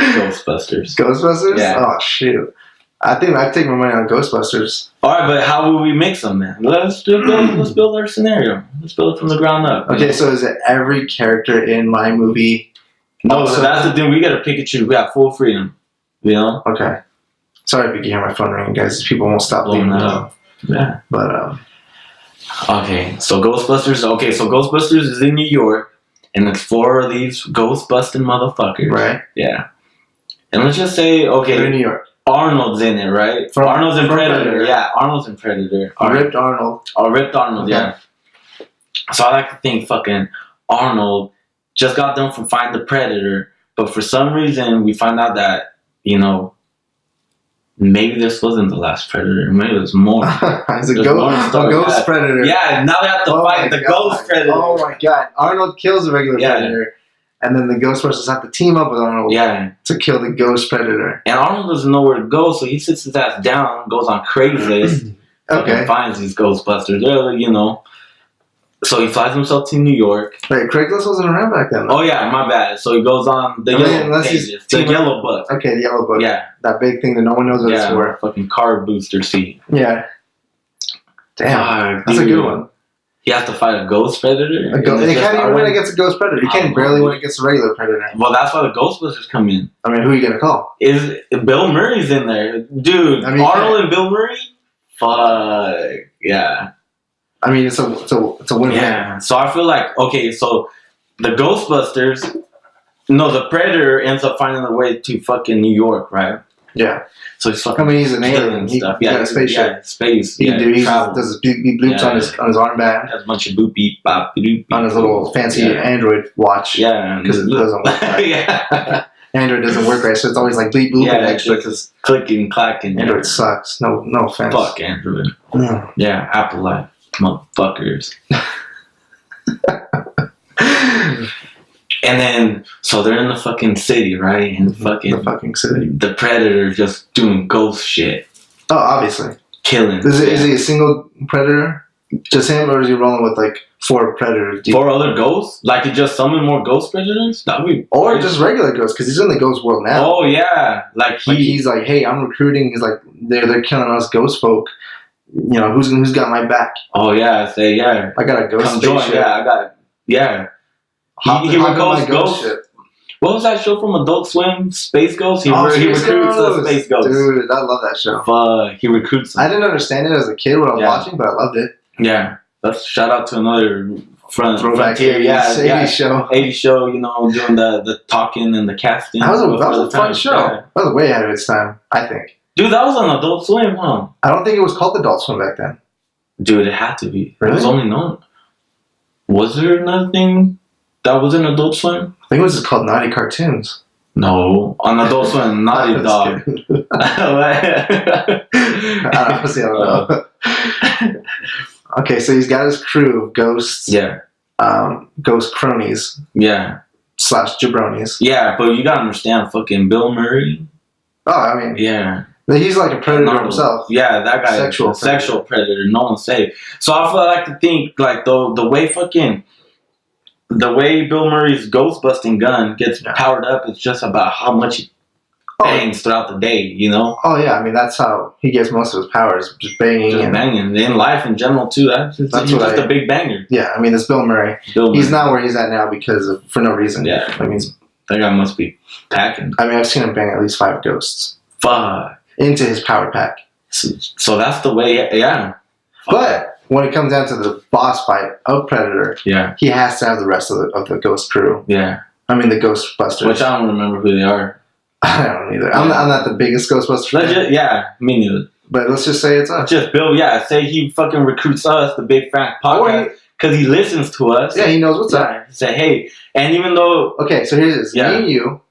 Speaker 2: Ghostbusters.
Speaker 1: Ghostbusters?
Speaker 2: Yeah.
Speaker 1: Oh, shoot. I think I'd take my money on Ghostbusters.
Speaker 2: All right, but how will we mix them, man? Let's build our scenario. Let's build it from the ground up.
Speaker 1: Okay, so is it every character in my movie?
Speaker 2: No, so that's the thing. We got to pick and choose. We got full freedom.
Speaker 1: Okay. Sorry if you can hear my phone ringing, guys. People won't stop leaving it up.
Speaker 2: Yeah.
Speaker 1: But,
Speaker 2: okay, so Ghostbusters. Okay, so Ghostbusters is in New York, and it's 4 of these ghost busting motherfuckers.
Speaker 1: Right.
Speaker 2: Yeah. And let's just say, okay,
Speaker 1: They're in New York.
Speaker 2: Arnold's in it, right? Arnold's in Predator. Yeah, Arnold's in Predator.
Speaker 1: Ripped Arnold.
Speaker 2: Oh, Ripped Arnold, yeah. So I like to think fucking Arnold just got done from fighting the Predator, but for some reason we find out that, you know, maybe this wasn't the last Predator. Maybe there's more.
Speaker 1: It's a ghost Predator.
Speaker 2: Yeah, now they have to fight the ghost Predator.
Speaker 1: Oh my god. Arnold kills the regular Predator. And then the Ghostbusters have to team up with Arnold to kill the ghost Predator.
Speaker 2: And Arnold doesn't know where to go, so he sits his ass down, goes on Craigslist, and finds these Ghostbusters. They're, you know. So he flies himself to New York.
Speaker 1: Wait, Craigslist wasn't around back then.
Speaker 2: Oh yeah, my bad. So he goes on the yellow pages, the yellow book.
Speaker 1: Okay, the yellow book.
Speaker 2: Yeah,
Speaker 1: that big thing that no one knows what it's for.
Speaker 2: Fucking car booster seat.
Speaker 1: Yeah. Damn, that's a good one.
Speaker 2: He has to fight a ghost Predator.
Speaker 1: He can't even win against a ghost Predator. He can't barely win against a regular Predator.
Speaker 2: Well, that's why the Ghostbusters come in.
Speaker 1: I mean, who are you gonna call?
Speaker 2: Is Bill Murray's in there, dude? I mean, Arnold and Bill Murray. Fuck yeah.
Speaker 1: I mean, it's a win-win.
Speaker 2: Yeah. So I feel like, okay, so the Ghostbusters, no, the Predator ends up finding a way to fucking New York, right?
Speaker 1: Yeah.
Speaker 2: So he's fucking.
Speaker 1: I mean, he's an alien. He's got a spaceship.
Speaker 2: Yeah, space.
Speaker 1: He does his beep bloops on his armband.
Speaker 2: Has a bunch of boop beep bop doop
Speaker 1: on his little fancy Android watch.
Speaker 2: Yeah,
Speaker 1: because it doesn't work right.
Speaker 2: Yeah.
Speaker 1: Android doesn't work right, so it's always like bleep bloop and extra because
Speaker 2: clicking, clacking.
Speaker 1: Android sucks. No offense.
Speaker 2: Fuck Android. Yeah, Apple life. Motherfuckers. And then, so they're in the fucking city, right? And
Speaker 1: the fucking city.
Speaker 2: The Predator just doing ghost shit.
Speaker 1: Oh, obviously.
Speaker 2: Killing.
Speaker 1: Is he a single Predator? Just him, or is he rolling with like 4 Predators?
Speaker 2: 4 other ghosts? Like he just summoned more ghost Predators? That'd be
Speaker 1: or just regular ghosts, because he's in the ghost world now.
Speaker 2: Oh, yeah. Like
Speaker 1: he's like, hey, I'm recruiting. He's like, they're killing us ghost folk. You know, who's got my back?
Speaker 2: Oh, yeah. Say, yeah.
Speaker 1: I got a ghost spaceship.
Speaker 2: Yeah, I got it. Yeah. He recruits ghosts. What was that show from Adult Swim? Space Ghost? He recruits the Space Ghost.
Speaker 1: Dude, I love that show.
Speaker 2: He recruits them.
Speaker 1: I didn't understand it as a kid when I was watching, but I loved it.
Speaker 2: Yeah. Let's shout out to another
Speaker 1: Throwback
Speaker 2: Frontier.
Speaker 1: 80s show.
Speaker 2: 80s show, you know, doing the talking and the casting.
Speaker 1: That was a fun show.
Speaker 2: Yeah.
Speaker 1: That was way ahead of its time, I think.
Speaker 2: Dude, that was on Adult Swim, huh?
Speaker 1: I don't think it was called Adult Swim back then.
Speaker 2: Dude, it had to be.
Speaker 1: Really?
Speaker 2: It was only known. Was there another thing that was in Adult Swim?
Speaker 1: I think it was just called Naughty Cartoons.
Speaker 2: No, on Adult Swim, Naughty Dog.
Speaker 1: I don't know. Okay, so he's got his crew of ghosts.
Speaker 2: Yeah.
Speaker 1: Ghost cronies.
Speaker 2: Yeah.
Speaker 1: / jabronis.
Speaker 2: Yeah, but you gotta understand, fucking Bill Murray.
Speaker 1: Oh, I mean.
Speaker 2: Yeah.
Speaker 1: He's like a predator himself.
Speaker 2: Yeah, that guy is a sexual predator. No one's safe. So I feel like to think like the way Bill Murray's ghost busting gun gets powered up is just about how much he bangs throughout the day, you know?
Speaker 1: Oh yeah, I mean that's how he gets most of his powers, just banging.
Speaker 2: Just banging. In life in general too. He's just a big banger.
Speaker 1: Yeah, I mean it's Bill Murray. He's not where he's at now for no reason.
Speaker 2: Yeah.
Speaker 1: I mean
Speaker 2: that guy must be packing.
Speaker 1: I mean I've seen him bang at least 5 ghosts.
Speaker 2: Fuck.
Speaker 1: Into his power pack.
Speaker 2: So that's the way, yeah.
Speaker 1: But when it comes down to the boss fight of Predator, he has to have the rest of the ghost crew.
Speaker 2: Yeah.
Speaker 1: I mean the Ghostbusters.
Speaker 2: Which I don't remember who they are.
Speaker 1: I don't either. I'm not the biggest Ghostbusters fan.
Speaker 2: Me neither.
Speaker 1: But let's just say it's us.
Speaker 2: Just Bill, say he fucking recruits us, the Big Frank podcast, because he listens to us.
Speaker 1: Yeah, he knows what's up.
Speaker 2: He said, hey, and even though...
Speaker 1: Okay, so here's this. Me and you,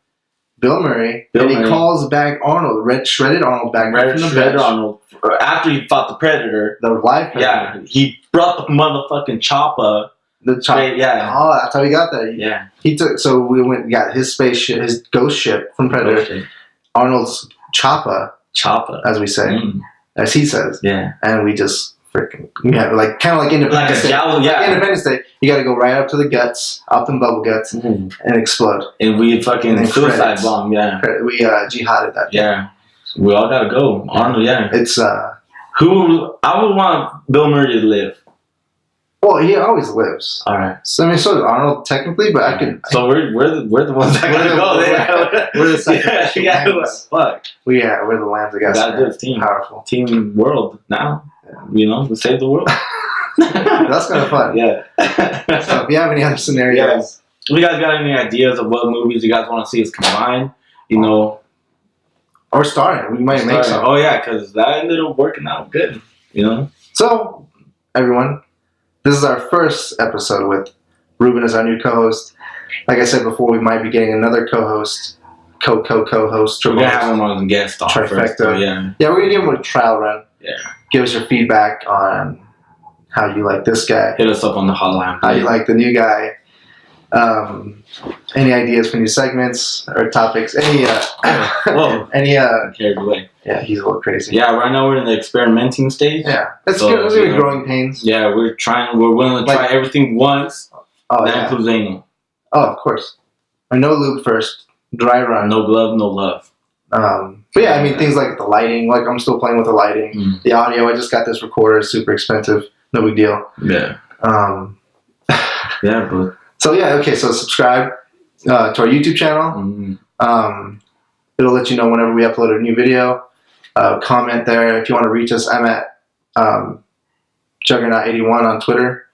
Speaker 1: Bill Murray, and he calls back Arnold, shredded Arnold back from the bench.
Speaker 2: Arnold. After he fought the Predator.
Speaker 1: The live Predator.
Speaker 2: Yeah, he brought the motherfucking chopper.
Speaker 1: The chopper.
Speaker 2: Yeah.
Speaker 1: Oh, that's how he got there.
Speaker 2: Yeah.
Speaker 1: So we got his spaceship, his ghost ship from Predator. Arnold's chopper.
Speaker 2: Chopper.
Speaker 1: As we say. As he says.
Speaker 2: Yeah.
Speaker 1: And we just kind of like Independence Day. Like Independence Day. You got to go right up to the guts, up them bubble guts, and explode.
Speaker 2: And we fucking suicide bomb,
Speaker 1: We jihaded that.
Speaker 2: Yeah. We all got to go. Arnold,
Speaker 1: It's,
Speaker 2: who, I would want Bill Murray to live.
Speaker 1: Well, he always lives.
Speaker 2: All right.
Speaker 1: So, I mean, so does Arnold, technically, but I can...
Speaker 2: So we're the ones that got to go there.
Speaker 1: We're the second
Speaker 2: fuck.
Speaker 1: We're the lambs that got
Speaker 2: to do team.
Speaker 1: Powerful.
Speaker 2: Team world now. You know, to save the world.
Speaker 1: That's kind of fun.
Speaker 2: Yeah.
Speaker 1: So if you have any other scenarios...
Speaker 2: If you guys got any ideas of what movies you guys want to see us combine, you know,
Speaker 1: Or starting. We might make some.
Speaker 2: Oh, yeah, because that ended up working out good, you know?
Speaker 1: So, everyone, this is our first episode with Ruben as our new co-host. Like I said before, we might be getting another co-host. Co-host.
Speaker 2: We're going to have him on the guest on
Speaker 1: Trifecta.
Speaker 2: First, so yeah,
Speaker 1: we're going to give him a trial run.
Speaker 2: Yeah.
Speaker 1: Give us your feedback on how you like this guy.
Speaker 2: Hit us up on the hotline.
Speaker 1: How you like the new guy. Any ideas for new segments or topics? Any
Speaker 2: carried away.
Speaker 1: Yeah, he's a little crazy.
Speaker 2: Yeah, right now we're in the experimenting stage.
Speaker 1: Yeah, it's good. Those are growing pains.
Speaker 2: Yeah, we're willing to try everything once.
Speaker 1: Oh,
Speaker 2: that includes anal.
Speaker 1: Oh, of course. No lube first. Dry run.
Speaker 2: No glove, no love.
Speaker 1: But yeah, I mean things like the lighting. Like I'm still playing with the lighting. The audio. I just got this recorder. It's super expensive. No big deal.
Speaker 2: Yeah. Yeah, but.
Speaker 1: So yeah, okay. So subscribe to our YouTube channel. It'll let you know whenever we upload a new video. Comment there if you want to reach us. I'm at Juggernaut81 on Twitter.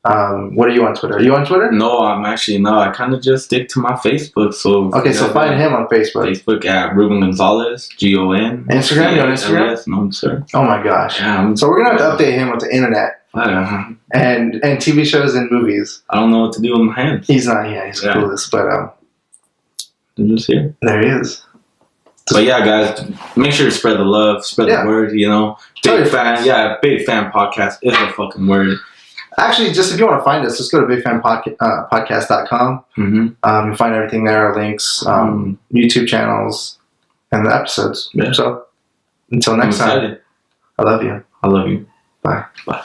Speaker 1: What are you on Twitter? Are you on Twitter?
Speaker 2: No, I'm actually not. I kind of just stick to my Facebook. So
Speaker 1: okay, so find him on Facebook.
Speaker 2: Facebook at Ruben Gonzalez, GON.
Speaker 1: Instagram? You on Instagram?
Speaker 2: Yes, no, sir.
Speaker 1: Oh my gosh.
Speaker 2: Yeah,
Speaker 1: so we're gonna have to update him with the internet and TV shows and movies.
Speaker 2: I don't know what to do with my hands.
Speaker 1: He's not. Yeah, he's clueless. But
Speaker 2: they're just here.
Speaker 1: There he is.
Speaker 2: But yeah, guys, make sure to spread the love, spread the word. You know, big fan. Yeah, big fan podcast is a fucking word.
Speaker 1: Actually, just if you want to find us, just go to bigfanpodcast.com. You find everything there, our links, YouTube channels, and the episodes. Yeah. So, until next time, I love you.
Speaker 2: I love you.
Speaker 1: Bye.
Speaker 2: Bye.